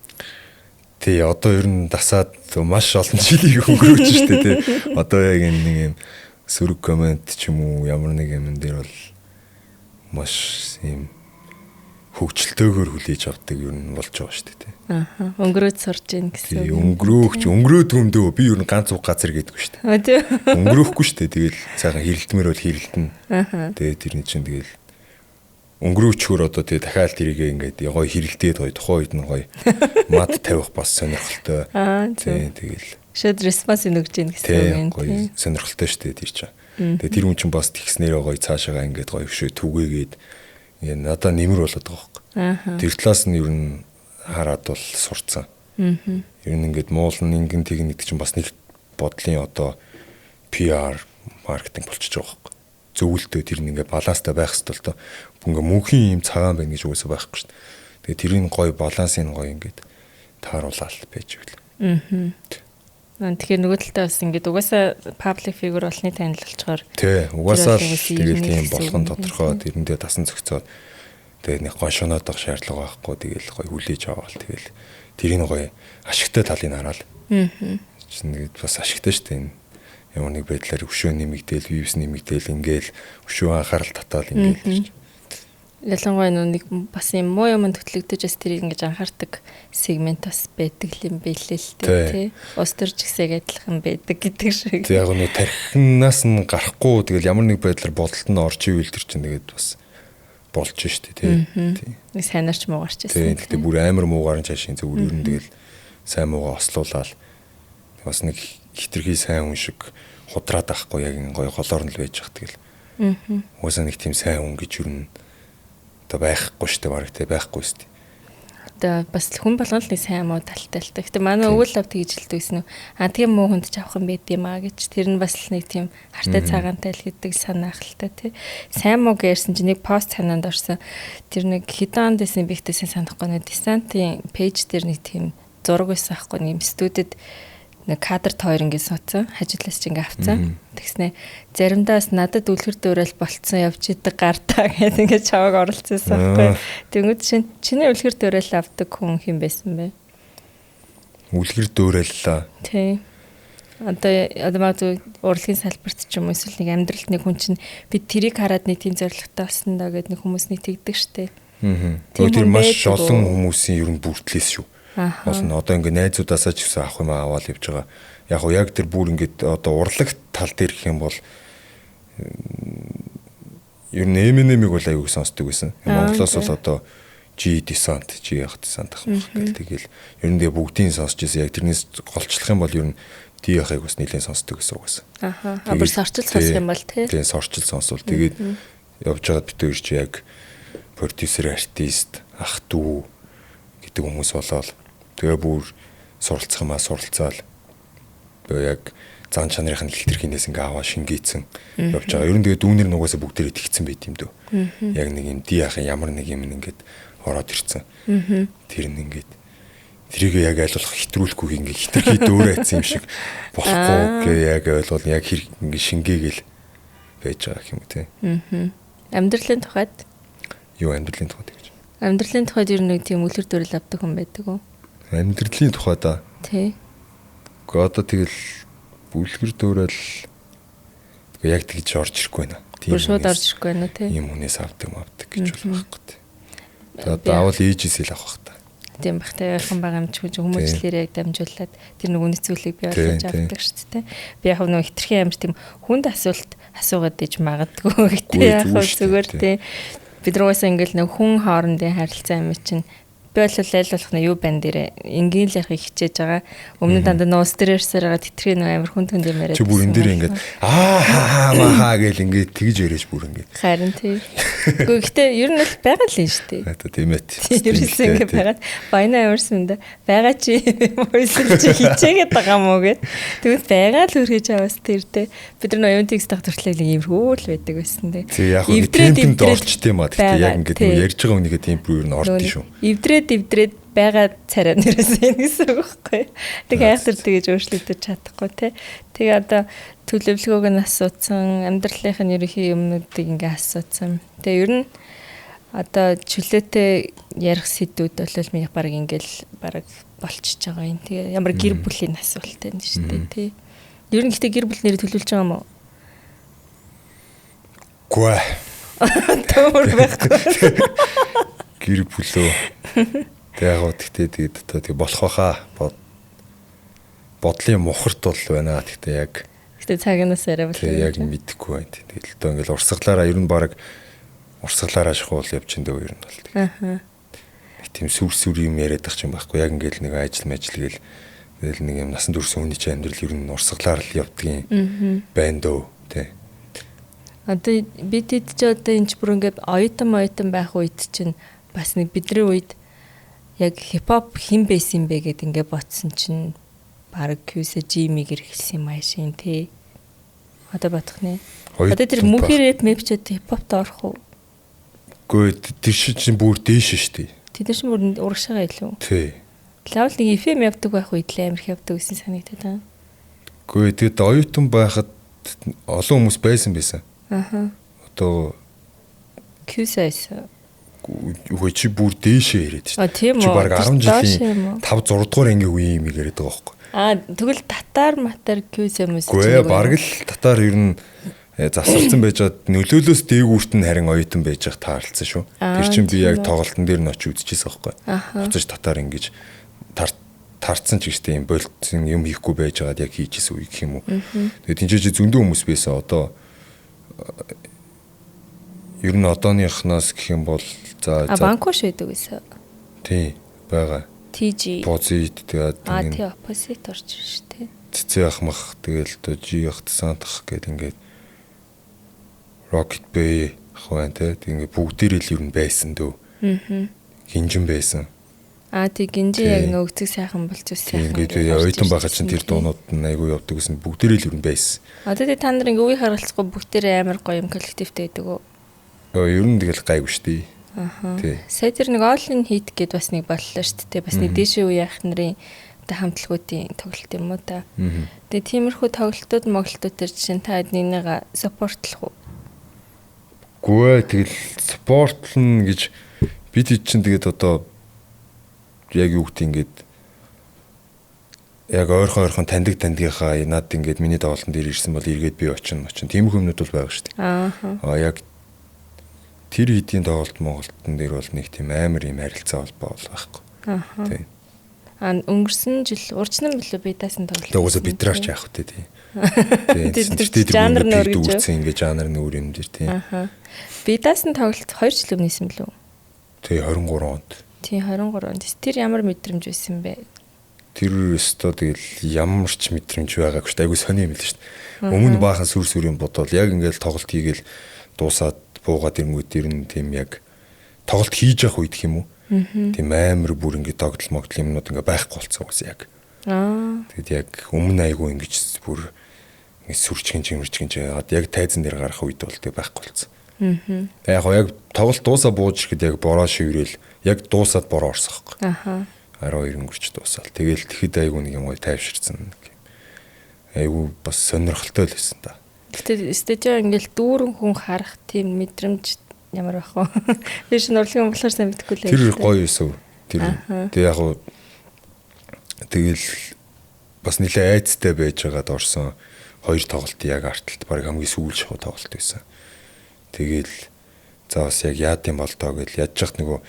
S2: Тий, одоо ер нь дасаад маш олон жилийг өнгөрөөж штэ тий. Одоо яг нэг юм сөрөг комент ч юм уу ямар нэг юм дээр бол маш юм хөгжилтэйгээр хүлээж авдаг ер нь болж байгаа штэ тий.
S1: Ааха. Өнгөрөөд сурж ийн гэсэн.
S2: Тий, өнгөрөөд хүмдөө би ер нь ганц уг газар гэдэггүй штэ.
S1: Тий.
S2: Өнгөрөөхгүй штэ. Тэгэл сайхан хэрэлдмээр бол хэрэлдэнэ.
S1: Ааха.
S2: Тэгээ тэрний чинь тэгэл өнгөрөөчхөр одоо тэгээ дахиад тэрийгээ ингээд гоё хэрэлдээд гоё тухайн үед нь гоё мад тавих бас сонирхолтой. Тий, тэгэл
S1: шууд респонс өгж ийн гэсэн үг юм.
S2: Гоё сонирхолтой штэ тэр чинь. Тэгээ тэр хүн чинь бас тэгснээрээ гоё цаашаага ингээд гоё өшөө түгээгээд ингээд надаа нэмэр болоод байгаа байхгүй. Тэр талаас нь ер нь хараад бол сурцсан. Ер нь ингээд муулын ингэн тэгнэ гэдэг чинь бас нэг бодлын одоо PR маркетинг болчихж байгаа байхгүй. Зөвлөлтөө тэр нь ингээд баланстай байх хэрэгтэй л доо. Ингээ мөнхийн юм цагаан байна гэж үгүйсээ байхгүй шүү дээ. Тэгээ тэрийн гоё балансыг гоё ингээд тааруулаад байж ивэл.
S1: Тэгэхээр нөгөө талдаа бас ингээд угаасаа public figure болны танил болчоор.
S2: Тий, угаасаа л тэгэл тийм болгон тодорхой тэрэндээ тасан зөгцөөд тэгээ нэг гоншоноод авах шаардлага байхгүй. Тэгэл гоё хүлээж аваад тэгэл тэрийн гоё ашигтай талыг хараал. Чинь бас ашигтай шүү дээ. Ямар нэг байдлаар өшөө нэмэгдээл, вивс нэмэгдээл ингээл өшөө анхаарал татаал ингээл.
S1: Ялангуяа нэг бас юм муу юм төтлөгдөж бас тэрийг ингэж анхаардаг сегмент бас байдаг юм билээ л дээ тий. Ус төрж гисэг адилхан байдаг гэдэг шиг.
S2: Яг нь тархинаас нь гарахгүй тэгэл ямар нэг байдлаар бодолд нь орж ивэл тэр чинь тэгээд бас болж штэ тий.
S1: Нэг сайнарч муугарч
S2: байсан. Тэгтээ бүр амар муугаар нь чашийн зөвөр ер нь тэгэл сайн муугаа ослуулаад бас нэг хитрхи сайн хүн шиг худраад байхгүй яг ин гоё голоор нь л байж хат тэгэл. Уусаа нэг тийм сайн хүн гэж юу н одоо байхгүй штэ бараг тэ байхгүй штэ.
S1: Одоо бас хүн болгоно л нэг сайн муу талтай л та. Гэтэ манай өвөл лав тэгж хэлдэгсэн үү. Тийм муу хүнд ч авах юм байд юм аа гэж. Тэр нь бас нэг тийм хартай цагаантай л гэдэг санаа ахaltaа тий. Сайн муу гэрсэн чинь нэг пост санаанд орсон. Тэр нэг хэдэн онд дэсэн бихтэйсэн санахгүй нэг десантын пэйж дээр нэг тийм зураг байсан аахгүй нэг студид нэг кадрт хоёр ингэ суудсан хажуудлаас ч ингэ авцсан. Тэгснэ заримдаас надад үлгэр дуурайл болцсон явж идэг гартаа гэдэг ингэ чаваг оролцсон байхгүй. Тэнгүүд чиний үлгэр дуурайл авдаг хүн хэн байсан бэ?
S2: Үлгэр дуурайллаа.
S1: Тий. Одоо маа урлагийн салбарт ч юм уу эсвэл нэг амьдралд нэг хүн чинь бид тэрийг хараад нэг тийм зоригтой болсон даа гэдэг нэг хүмүүс нэг тэгдэг штэ.
S2: Тэр маш олон хүмүүсийн ер нь бүртлээс шүү. Болно одоо ингээ найзуудаасаа ч гэсэн авах юм аваад явж байгаа. Яг тэр бүр ингээд одоо урлаг тал дээр гэх юм бол ер нь M&M-ийг бол аягүй сонсдог байсан. Монголоос бол одоо G descent ах гэх юм бол тэгэл ер нь бүгдийг сонсч байсан. Яг тэрнээс голчлох юм бол ер нь D ахыг бас нэлээд сонсдог гэсэн үг байсан.
S1: Бүр сорчил сонсох юм бол тий.
S2: Тэгээ сорчил сонсвол тэгээд явж байгаа бид хоёр чи яг продюсер, артист, ах дүү гэдэг хүмүүс болоод тэгээ бүр суралцах юмаа суралцаал. Тэгээ яг зан чанарын илэрхийнээс ингээ аваа шингээсэн явж байгаа. Ер нь тэгээ дүүнэр нугасаа бүгдээрээ тэгсэн байт юм дөө. Яг нэг юм D ахын ямар нэг юм ингээд ороод ирсэн. Тэр нь ингээд тэрийг яг айлуулах хэтрүүлэхгүй ингээ хитрхи дөөрөөцсөн юм шиг болохгүй гэ яг ойлгол яг хэрэг ингээ шингээгээл байж байгаа юм те.
S1: Амьдралын тухайд
S2: юу амьдралын тухайд гэж.
S1: Амьдралын тухайд ер нь нэг тийм үлгэр дуурайл авдаг хүн байдаг уу?
S2: Амьдралын тухайд аа.
S1: Тий.
S2: Гэхдээ одоо тэгэл үлгэр дуурайл яг тэгж орж ирэхгүй байна.
S1: Тийм шууд орж ирэхгүй байна тий.
S2: Ийм хүнээс авдаг гэж болох байхгүй. Тэгээд даавал ээжээсээ л авах хэрэгтэй.
S1: тийм багтайхан байгаа юм ч гэж хүмүүжлэрээ яг дамжуулаад тэр нөгөө нэцүүлийг бий болгож авдаг шүү дээ. Би яг нөгөө хитрхийн амир тийм хүнд асуугаад иж магадгүй гэдэг яг зүгээр тийм бид нугасаа ингээл нэг хүн хоорондын харилцаа юм чинь би бол аль болох нь юу бан дээрээ энгийн л ярих хичээж байгаа. Өмнө дандаа нуус дээрсээр байгаа тэтгэрийн нэг амир хүн түнд юм яриад.
S2: Чи бүр энэ дээр ингээд махаа гэл ингээд тэгж яриаш бүр ингээд.
S1: Харин тий. Гэхдээ ер нь л байгаа л юм шүү дээ.
S2: Аа тийм ээ.
S1: Ерөөсөө ингээд байгаа. Баяна ямарсан да. Бага чи мөсөл чи хичээгээд байгаа мó гэд. Тэгвэл байгаа л үргэж аваас тэр те. Бид нар оюун текст дах төртлөг иймэрхүү л байдаг байсан те.
S2: Тий яг нь темпэнд орч тийм аа. Гэхдээ яг ингээд ярьж байгаа үнийгээ темп рүү ер нь ордсон шүү.
S1: Ивдрээд байгаа царай нэрээс энэ гэсэн үг байхгүй. Тэг айхтар тэгэж өөрчлөгдөж чадахгүй те. Тэгээ одоо төлөвлөгөөг нь асуусан, амьдралынхын ерөнхий юмнуудыг ингээ асуусан. Тэгээ ер нь одоо чөлөөтэй ярих сэдвүүд бол миний баг ингээл баг болчихж байгаа юм. Тэгээ ямар гэр бүлийн асуулттай юм шүү дээ те. Ер нь гэхдээ гэр бүл нэрээ төлөвлөж байгаа юм уу?
S2: Гүэ.
S1: Төмөр байхгүй.
S2: Гэр бүлөө. Тэгээд тэгээ болох байхаа бодлын мухарт бол байна. Гэхдээ яг
S1: цагнаас арай бол
S2: яг мэдэхгүй байна. Тэгэл одоо ингээл урсгалаараа ер нь баг урсгалаараа шахуул явчихын дээ ер нь бол. Аа. Тийм сүр юм яриад байгаа юм байхгүй. Яг ингээл нэг ажил гээл тэгэл нэг юм насан турш хүний чинь амьдрал ер нь урсгалаар л явдгийн байна дөө. Тэ.
S1: Одоо бид ч одоо энэ ч бүр ингээд оюутан байх үед чинь бас нэг бидний үед яг хипхоп хэн байсан бэ гэд ингээд ботсон чинь баг QC Jimmy-гэр хэлсэн юм аашин тий. Одоо бодох нэ. Одоо тэр мөнхий рэп мэпчэд хипхопт орох уу?
S2: Гэхдээ тэр чинь бүр дээш шүү дээ.
S1: Тэд нар чинь бүр урагшаага илүү.
S2: Тий.
S1: Лавл нэг FM явдаг байх үед л амирх явдаг гэсэн санагдаад байна.
S2: Гэхдээ тэгэд оюутан байхад олон хүмүүс байсан.
S1: Аха.
S2: Одоо
S1: QC-с
S2: үгүй чи бүр дээшээ яриад шүү
S1: дээ.
S2: Чи баг 10 жилийн 5 6 дугаар ангийн үе юм яриад байгаа байхгүй.
S1: Тэгвэл татар матар QC хүмүүс
S2: чинь. Үгүй баг л татар ер нь засалсан байж хаад нөлөөлөөс дээгүүрт нь харин оюутан байж хаа таарлцсан шүү. Тэр чинь би яг тоглолтын дээр нь очиж үзчихсэн байхгүй. Буцаж татар ингэж тарцсан ч гэжтэй юм болцсон юм хийхгүй байж байгаад яг хийжсэн үе гэх юм уу. Тэгээд тэнцээж зөндөө хүмүүс байсан одоо ер нь одооныхнаас гэх юм бол за
S1: банкуш байдаг гэсэн.
S2: Тий байгаа.
S1: TG.
S2: Позит тэгээд
S1: тий оппозит орж ирж штэ.
S2: Цэцээ ахмах тэгэл одоо G ахт сантах гэдэг ингээд Rocket Bay ахван тэгээд ингээд бүгдээрээ л ер нь байсан дөө. Гинжин байсан.
S1: Тий гинжин яг нөгцөг сайхан болж үсэн.
S2: Ингээд оюутан байхад чинь тэр дуунууд нь айгүй явдаг гэсэн бүгдээрээ л ер нь байсан.
S1: Одоо та нар ингээд үеийг харгалцахгүй бүгдээрээ амар гоё юм коллективтэй байдаг уу?
S2: Ер нь тэгэл гайгүй штий.
S1: Тий. Сая тэр нэг All-in Hit гэд бас нэг боллоо шүү дээ. Бас нэг дэшээ үе ах нарын одоо хамтлагуудын тоглолт юм уу та. Тэгээ тиймэрхүү тоглолтууд моглолтууд төр чинь та эднийгээ саппортлох уу?
S2: Гүй тэгэл спортлно гэж бид чинь тэгээд одоо яг юу гэдэг ингээд яг ойрхон таньдгийнхаа над ингээд миний тоглолтын дээр ирсэн бол эргээд би очино. Тиймэрхүү юмнууд бол байгаа шүү дээ. Яг тэр хэдийн тоглолт Монголтон дээр бол нэг тийм амар юм харилцаа холбоо бол байхгүй. Тийм.
S1: Өнгөрсөн жил урьдчилан билүү би даасан тоглолт.
S2: Уусаа бидраарч яах вэ тий. Тийм.
S1: Жанр нөр гэж
S2: үүрсэн ингээ жанр нөр юм дээр тий.
S1: Би даасан тоглолт 2 жил өмнөөсөн билүү?
S2: Тий 23 онд.
S1: Тий 23 онд. Тэр ямар мэдрэмж байсан бэ?
S2: Тэр өстөө тэгэл ямар ч мэдрэмж байгаагүй шүү дээ. Айгу сони юм л шүү дээ. Өмнө баахан сүр юм бодвол яг ингээл тоглолт хийгээл дуусаад буугаад ирэнгүүт тэр нь тийм яг тоглолт хийж явах үед гэх юм уу? Тийм амар бүр ингээ догдол могдол юмнууд ингээ байхгүй болцсон гэсэн яг. Тэгэд яг өмнө айгу ингэж бүр ингээ сүрчгэн яагаад яг тайзан дээр гарах үед бол тэг байхгүй болцсон. Яг тоглолт дуусаа бууж ирэхэд яг бороо шиврээл яг дуусаад бороо орсохгүй. 12 өнгөрч дуусаал. Тэгээл тэгэхэд айгу нэг юм гоё тайвширсан. Айгу бас сонирхолтой л байсан та.
S1: Гэтэ стадио ингээл дүүрэн хүн харах тийм мэдрэмж ямар байх вэ? Би шинэ урлагийн болохоор сайн мэдэхгүй л.
S2: Тэр гоё юусав. Тэр яг уу тэгэл бас нэлээ айцтай байж байгаад орсон 2 тоглолт яг арталт баг хамгийн сүүлч хоо тоглолт байсан. Тэгэл за бас яг яад юм бол тоо гэж ядж хат нөгөө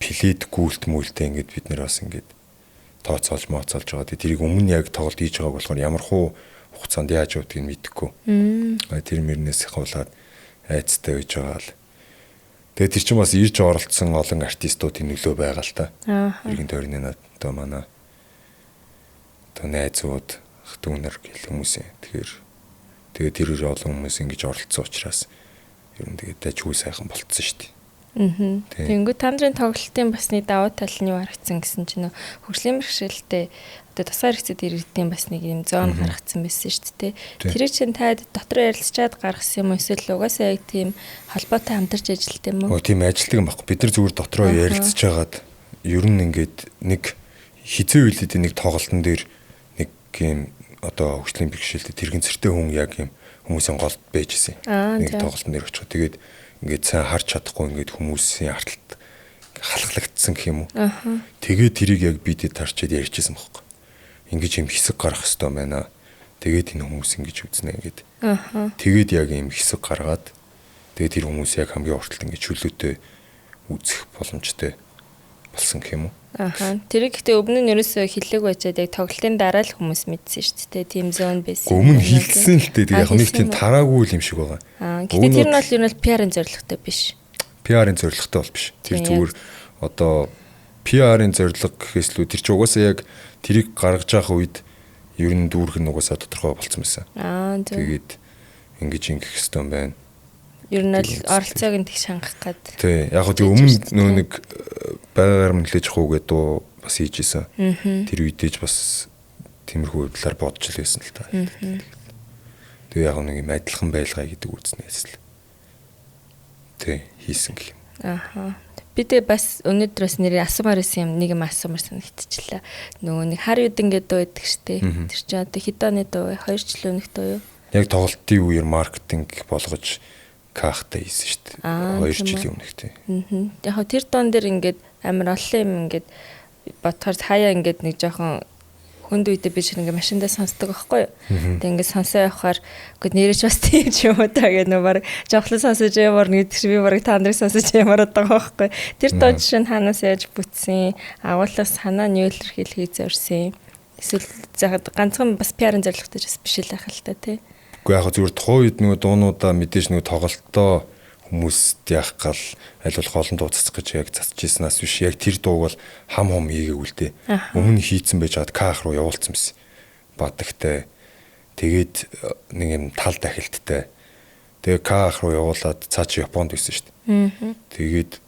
S2: плед гүйлт мүлтэй ингээд бид нэр бас ингээд тооцоолж мооцоолж байгаа. Тэрийг өмнө яг тоглолт хийж байгааг болохоор ямар хугацаанд яаж явуудгийг мэдэхгүй. Тэр мөрнөөс хавлаад айцтай байж байгаа л. Тэгээ тэр чинь бас ирж оролцсон олон артистуудын нөлөө байгаа л та. Иргэн тойрны одоо манай одоо найзууд дүүнер гэл хүмүүс юм. Тэгээд тэр олон хүмүүс ингэж оролцсон учраас ер нь тэгээд ажгүй сайхан болцсон шүү дээ.
S1: Тэнгүү та нарын тоглолтын бас нэг давуу тал нь юу харагдсан гэсэн чинь хөгжлийн бэрхшээлтэй одоо тасгаар хэсэгт иргэдийн бас нэг юм зоон гаргацсан байсан шүү дээ. Тэр чинь та дотор ярилцчаад гаргасан юм эсвэл угаасаа яг тийм холбоотой хамтарч ажилладаг юм уу?
S2: Тийм ажилтдаг юм баггүй. Бид нар зүгээр дотроо ярилцж хагаад ер нь ингээд нэг хизээ үйлдэл нэг тоглолтын дээр нэг юм одоо хөгжлийн бэрхшээлтэй тэрэгэн цэртэй хүн яг юм хүмүүсийн голд байж исэн. Нэг тоглолтын дээр очих. Тэгээд ингээд сайн харж чадахгүй ингээд хүмүүсийн арталт халахлагдсан гэх юм уу. Тэгээд тэрийг яг бидэд тарчаад ярьжсэн байхгүй. Ингээд юм хэсэг гарах хэрэгтэй байна. Тэгээд энэ хүмүүс ингэж үзнэ ингээд. Тэгээд яг юм хэсэг гаргаад тэгээд тэр хүмүүс яг хамгийн урталт ингэж чөлөөтэй үзэх боломжтой болсон гэх юм уу.
S1: Тэр ихтэй өмнө нь ерөөсөө хилэг байжаад яг тоглолтын дараа л хүмүүс мэдсэн шүү дээ. Тим зон байсан.
S2: Өмнө хилсэн л дээ. Яг нэг тийм тараагүй юм шиг байгаа.
S1: Гэтэ тэр нь бол ер нь PR-ын зорилготой биш.
S2: PR-ын зорилготой бол биш. Тэр зүгээр одоо PR-ын зорилго гэхээс лүү тэр чинь угаасаа яг тэрийг гаргаж явах үед ер нь дүүрэх нь угаасаа тодорхой болцсон байсан. Тэгээд ингэж ингэх хэрэгтэй юм байна.
S1: Ер нь л оролцоог нь тэг шангах гад.
S2: Тий. Яг гоо өмнө нөө нэг байгаагаар мэлж хуугээд дуу бас хийж исэн. Тэр үедээж бас тиймэрхүү талаар бодож л байсан л та. Тэгээ яг нэг юм адилхан байлгаа гэдэг үзнээс л. Тий, хийсэн гэх юм.
S1: Бид бас өнөөдрөөс нэр асуумаар байсан юм нэг юм асуумаар санагдчихлаа. Нөгөө нэг хар үдэн гэдэг дуу байдаг штэ. Тэр чинь одоо хэд оны дуу вэ? 2 жилийн өмнөх дуу юу?
S2: Яг тоглолтын үеэр маркетинг болгож кахта хийсэн шүү дээ. 2 жилийн өмнөхтэй.
S1: Яг тэр дуун дээр ингээд амар олон юм ингээд бодохоор хаяа ингээд нэг жоохон хүнд үедээ би чинь ингээд машиндаа сонсдог байхгүй юу. Тэг ингээд сонсоо явахаар ингээд нэрэж бас тийм ч юм уу та гэх нөө баг жоохлон сонсож яваар нэг чи би баг та нарыг сонсож ямараад байгаа байхгүй. Тэр дуу чинь ханаас яаж бүтсэн? Агуулгаас санаа нь юу илэрхийлэхийг зорьсон. Эсвэл ганцхан бас PR-ын зорилготой ч биш л байх л та тий.
S2: Гэхдээ яг зүгээр тухайн үед нөгөө дуунуудаа мэдээж нөгөө тоглолтоо хүмүүст яах гал аль болох олон дуу цацах гэж яг цацчихснаас биш яг тэр дууг бол хам хийгээгүй л дээ. Өмнө хийцэн байж хаад каах руу явуулсан байсан. Бадагтай. Тэгээд нэг юм тал дахилттай. Тэгээ каах руу явуулаад цаа чи Японд байсан шүү дээ. Тэгээд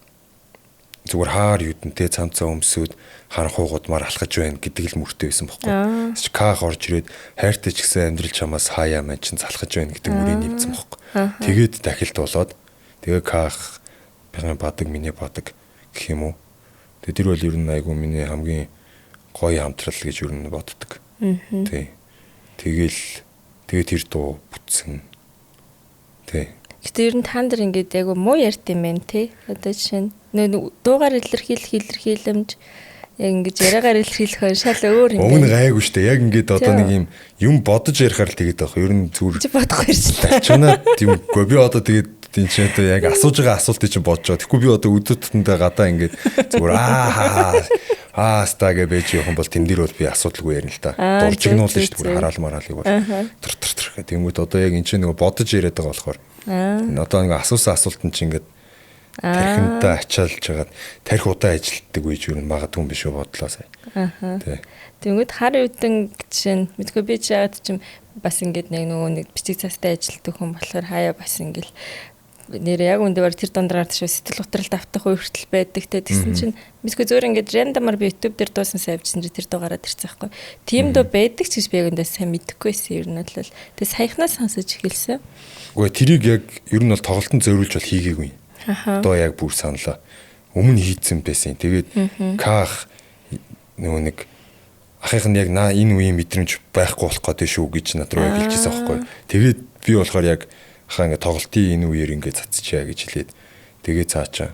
S2: зүгээр хаар юудэнтэй цамцаа өмсөд харанхуугуудмаар алхаж байна гэдэг л мөртэй байсан бохоггүй. Каах орж ирээд хайртай ч гэсэн амьдрал чамаас хаяа маань чинь залхаж байна гэдэг мөрийг нэмсэн бохоггүй. Тэгээд дахилт болоод тэгээ каах бадаг миний бадаг гэх юм уу. Тэгээ тэр бол ер нь айгу миний хамгийн гоё хамтрал гэж ер нь боддог. Тий. Тэгээ тэр дуу бүтсэн. Тий.
S1: Гэтэ ер нь та нар ингээд айгу муу ярьд юм байна тий. Одоо жишээ нь дуугаар илэрхийлэмж яг ингэж яриагаар илэрхийлэх шал өөр юм.
S2: Өмнө гайгүй штэ. Яг ингээд одоо нэг юм бодож ярихаар л тэгээд байх. Ер нь зүгээр
S1: чи бодохгүй ярьчлаа.
S2: Чанаа тийм үгүй би одоо тэгээд тийм ч одоо яг асууж байгаа асуултыг чи бодож байгаа. Тэгэхгүй би одоо өдөртөндөө гадаа ингээд зүгээр стагээ байж явах юм бол тэн дээр бол би асуудалгүй ярина л та. Дуржигнуулна шүү дээ. Хараал мараалыг бол тэр тэнгүүд одоо яг энэ ч нөгөө бодож яриад байгаа болохоор одоо ингээ асуусан асуултанд чи ингээд тархинтаа ачаалж хагаад тарих удаа ажилтдаг үеж юу магадгүй юм биш үү бодлоо сая.
S1: Тэнгүүд хар үдэн жишээ нь мэдгүй би ч яагаад ч юм бас ингээд нэг бичиг цастай ажилтдаг хүн болохоор хаяа бас ингээл нэр яг үндээр тэр дундраар тийш сэтгэл готрол давтах үе хүртэл байдаг те тэгсэн чинь мэдгүй зөөр ингээд рандомаар би YouTube дээр дуусан сайвчсан чи тэр дуу гараад ирсэн байхгүй. Тийм дуу байдаг ч гэж би ягэндээ сайн мэдэхгүйсэн ер нь бол тэг саяхнаас сонсож эхэлсэн.
S2: Үгүй тэрийг яг ер нь бол тоглолтод зориулж бол хийгээгүй. Одоо яг бүр саналаа. Өмнө хийцэн байсан. Тэгээд каах нөгөө нэг ахих нь яг энэ үеийн мэдрэмж байхгүй болох гэдэг шүү гэж надад яг хэлчихсэн байхгүй. Тэгээд би болохоор яг хаа ингээ тоглолтын энэ үеэр ингээ цацчихъя гэж хэлээд тэгээ цаачаа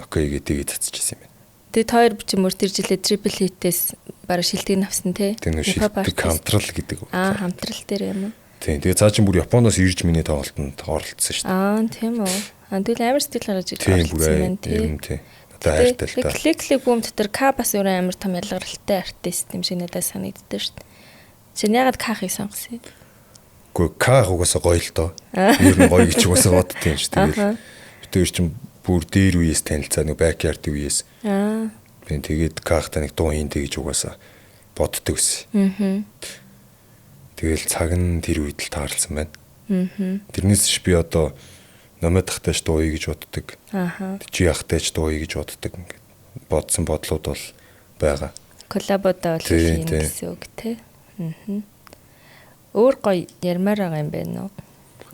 S2: окей гэдэг цацчихсан юм байна.
S1: Тэгээд хоёр бичмөр тэр жилээ трипл хитээс бараг шилдэг навсан тий.
S2: Тэр шилдэг хамтрал гэдэг.
S1: Хамтрал дээр юм уу?
S2: Тийм. Тэгээ цаа чин бүр Японоос ирж миний тоглолтод оролцсон шүү дээ.
S1: Тийм үү. Тэгэл амар сэтгэл гаргаж ирсэн юм тий.
S2: Тийм. одоо хайртай л та.
S1: Click boom дотор К бас өөрөө амар том ялгаралтай артист юм шиг надад санагддаг шүү дээ. Чи ягаад К-ыг сонгосон юм?
S2: Гэхдээ К угаасаа гоё л доо. Ер нь гоё гэж угаасаа боддtiin шүү. Тэгээд битээр чинь бүр дээр үеэс танилцаа нэг backyard үеэс. Би тэгээд К-хта нэг дуу хийндэ гэж угаасаа боддог гэсэн. Тэгэл цаг нь тэр үед л таарлсан байна. Тэрнээс ч би одоо намайг тахтайч дууя гэж боддог. Чи яхтайч дууя гэж боддог. Ингээд бодсон бодлууд бол байгаа.
S1: Коллабодоо бол юм гэсэн үг те. Өөр гоё ярмаар байгаа юм байна уу?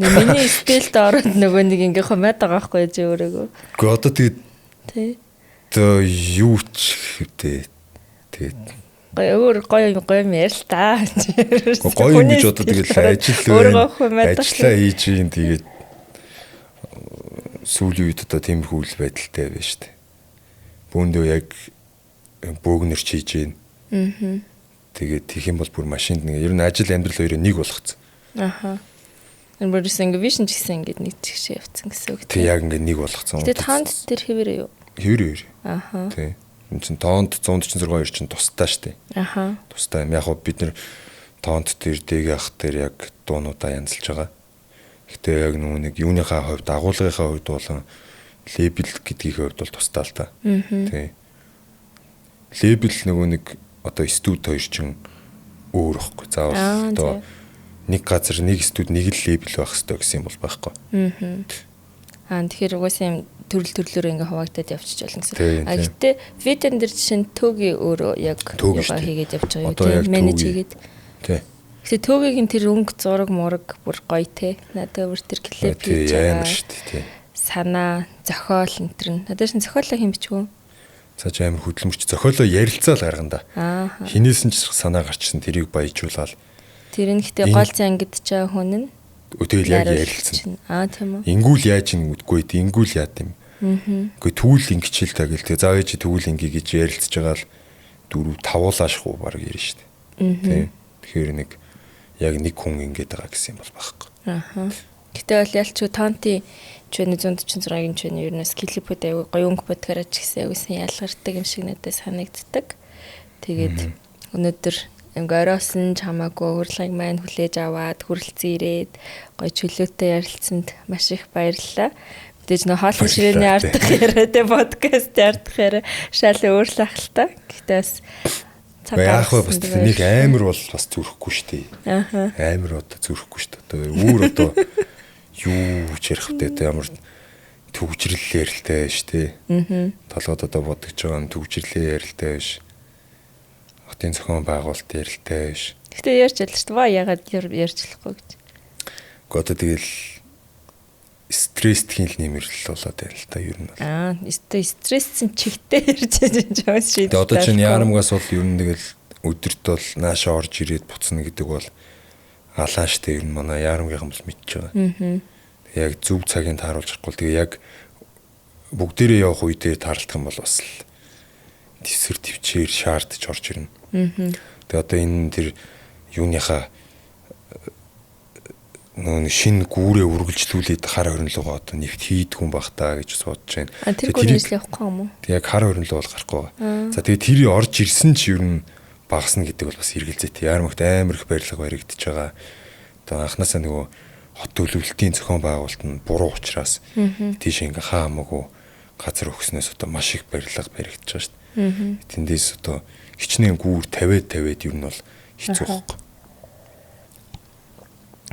S1: Миний стилд ороод нөгөө нэг ингээ хумаад байгаа байхгүй чи өөрөөгөө.
S2: Гэхдээ одоо тэгээд тэ юу ч хэвдээ. Тэгээд
S1: өөр гоё юм яар л та.
S2: Гоё юм гэж одоо тэгэл ажиллаа хийж ийн тэгээд сүүлийн үед одоо тиймэрхүү үйл байдалтай байна шүү дээ. Бүүндөө яг бөөгнөр хийж ийн. Тэгээд тийх юм бол бүр машинд нэг ер нь ажил амьдрал хоёроо нэг болгоцсон.
S1: Энэ бүрээс ингээ вишн ч гэсэн ингээ нэг чигшээ явцсан гэсэн үг.
S2: Тэг яг ингээ нэг болгоцсон.
S1: Тэгээд тоонд тэр хэвээр юу?
S2: Хэвээр. Тий. Энэ чинь тоонд 146 чинь тустай штэ. Тустай юм. Яг хөө бид нэр тоонд тэр дэг ах тэр яг дуунуудаа янзалж байгаа. Гэтэ яг нэг юуныхаа хувьд агуулгынхаа хувьд болон лейбл гэдгийн хувьд бол тустай л та. Тий. Лейбл нөгөө нэг одоо студ хоёр чинь өөр ихгүй. Заавал одоо нэг газар нэг студ нэг л лейбл байх хэрэгтэй гэсэн юм бол байхгүй.
S1: Тэгэхээр угаасаа юм төрлөөр ингээ хуваагдаад явчих болно гэсэн. Гэтэ видеон дээр жишээ нь төөгийн өөрөө яг юугаа хийгээд явж байгаа юу тийм менеж хийгээд.
S2: Тий.
S1: Гэтэ төөгийн тэр өнгө зураг мураг бүр гоё те. Надад өөр тэр клип хийж байгаа.
S2: Тий.
S1: Санаа, зохиол энэ төр. Надад шин зохиолоо хэн бичвэ?
S2: Цааш амар хөдөлмөрч зохиолоо ярилцаал гарганда. Хинээс нь ч санаа гарчсан тэрийг баяжуулаад.
S1: Тэр нь гэтээ гол зангидж байгаа хүн нь
S2: тэгэл яг ярилцсан.
S1: Тийм үү.
S2: Ингүүл яаж ин үдгүй ингүүл яа гэм. Гэхдээ түүл ингэчил та гэл тэгээ заа ээж түүл ингээ гэж ярилцж байгаа л 4 5-уулаашгүй баг ярина шүү дээ. Тэгэхээр нэг яг нэг хүн ингээд байгаа гэсэн юм бол байхгүй.
S1: Гэтэ бол ялч тонти чөний 146-гийн чөний ернөөс клипүүд аягүй гоё өнгө бодгорож гисэн аягүй ялгардаг юм шиг надад санагддаг. Тэгээд өнөөдөр ингээ ороос нь чамаагүй урлагийг маань хүлээж аваад хүрэлцэн ирээд гоё чөлөөтэй ярилцсанд маш их баярлалаа. Мэдээж нөө хоолны ширээний ардах яриад подкаст ардах яриа шал өөрлөх л та. Гэтэ бас
S2: яг бас нэг амар бол бас зүрхэхгүй шүү дээ. Амар одоо зүрхэхгүй шүү дээ. Одоо үүр одоо юу ч ярих вэ? Ямар төвчрэл ярилтай шүү дээ. Толгойд одоо бодож байгаа нь төвчрлээ ярилтай биш. Хотын зохион байгуулалт ярилтай биш.
S1: Гэтэ ярьж ялла шүү дээ. Ягаад ярьж болохгүй гэж.
S2: Гэхдээ одоо тэгэл стресстхийн л нэмэрлэл болоод байна л та ер нь.
S1: Стрессийн чигтээ ярьж байгаа шийдэл.
S2: Тэгээ одоо чинь ярамгаас бол ер нь тэгэл өдөрт бол нааша орж ирээд буцна гэдэг бол алаан штэ ер нь манай ярамгийнхан бол мэдчихэж байгаа. Тэгээ яг зөв цагийг тааруулж чадахгүй. Тэгээ яг бүгдээрээ явах үедээ таарлах юм бол бас л тесэр төвчээр шаардж орж ирнэ. Тэгээ одоо энэ тэр юуныхаа нөө шинэ гүүрээ үргэлжлүүлээд хар хоринлогоо одоо нэвт хийдэг хүн бах та гэж бодож байна.
S1: Тэр гүүрээс явахгүй юм уу?
S2: Тэг яг хар хоринлог бол гарахгүй байгаа. За тэгээ тэрий орж ирсэн ч ер нь багасна гэдэг бол бас эргэлзээтэй. Яармагт амар их барилга баригдаж байгаа. Одоо анханасаа нөгөө хот төлөвлөлтийн зохион байгуулалт нь буруу учраас тийш ингээ хаамаагүй газар өгснөөс одоо маш их барилга баригдаж байгаа шүү дээ. Тэндээс одоо хичнээн гүүр тавиад ер нь бол хэцүү байхгүй.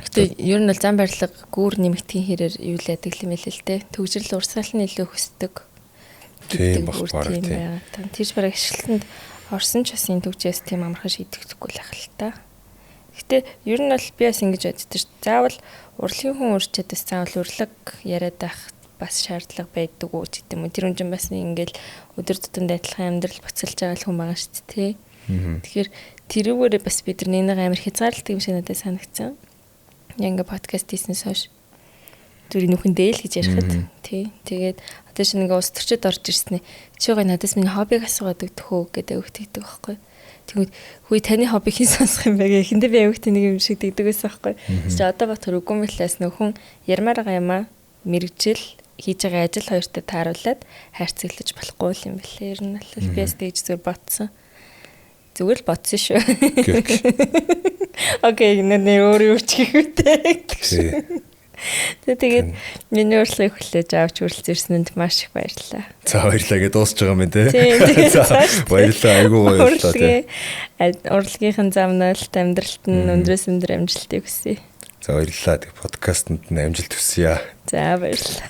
S1: Гэтэ ер нь бол зам барилга гүүр нэмэгдэхийн хэрээр юу л яадаг юм хэлээ л дээ. Төгжрөл урсгал нь илүү хөсдөг.
S2: Тийм баг бараг тийм.
S1: Тэрж бараг ашиглалтанд орсон ч бас энэ төгжээс тийм амархан шийдэгдэхгүй л ах л та. Гэтэ ер нь бол би бас ингэж боддог шүү. Заавал урлагийн хүн урчаад бас заавал урлаг яриад байх бас шаардлага байдаг уу гэдэг юм уу. Тэр хүн бас ингээл өдөр тутамд адилхан амьдрал буцалж байгаа хүн байгаа шүү дээ. Тэгэхээр тэрүүгээрээ бас бид нар нэг амар хязгаарладаг юм шиг надад санагдсан. Ингээ подкаст хийснээс хойш зүрийн нүхэндээ л гэж ярихад тий. Тэгээд одоо шинэ ингээ ус төрчөд орж ирсэн ээ. Чи гоо надаас миний хоббиг асуугаад өгдөхөө гэдэг өгдөгдөг байхгүй. Тэгвэл хүй таны хоббиг хэн сонсох юм бэ гэх эхэндээ би аюултай нэг юм шиг дэгдэг байсан байхгүй. Чи одоо бат хөрөггүй мэлээс нөхөн ярмаар байгаа юм аа. Мэргэжил хийж байгаа ажил хоёртой тааруулаад хайрцаглаж болохгүй юм бэлээ. Ер нь бол би тэгж зүгээр бодсон. Зүгээр л бодсон шүү. Окей, нэр өөр юу ч хийхүүтэй. Тэгээд миний урилгыг хүлээж авч хүрэлцэрсэнд маш их баярлалаа.
S2: За баярлалаа гэж дуусч байгаа юм тий. Баярлалаа, айгуу баярлалаа тий.
S1: Урилгын замнаалт амьдралт нь өндрөөс өндөр амжилтыг хүсье.
S2: За баярлалаа. Подкастэнд нь амжилт хүсье.
S1: За баярлалаа.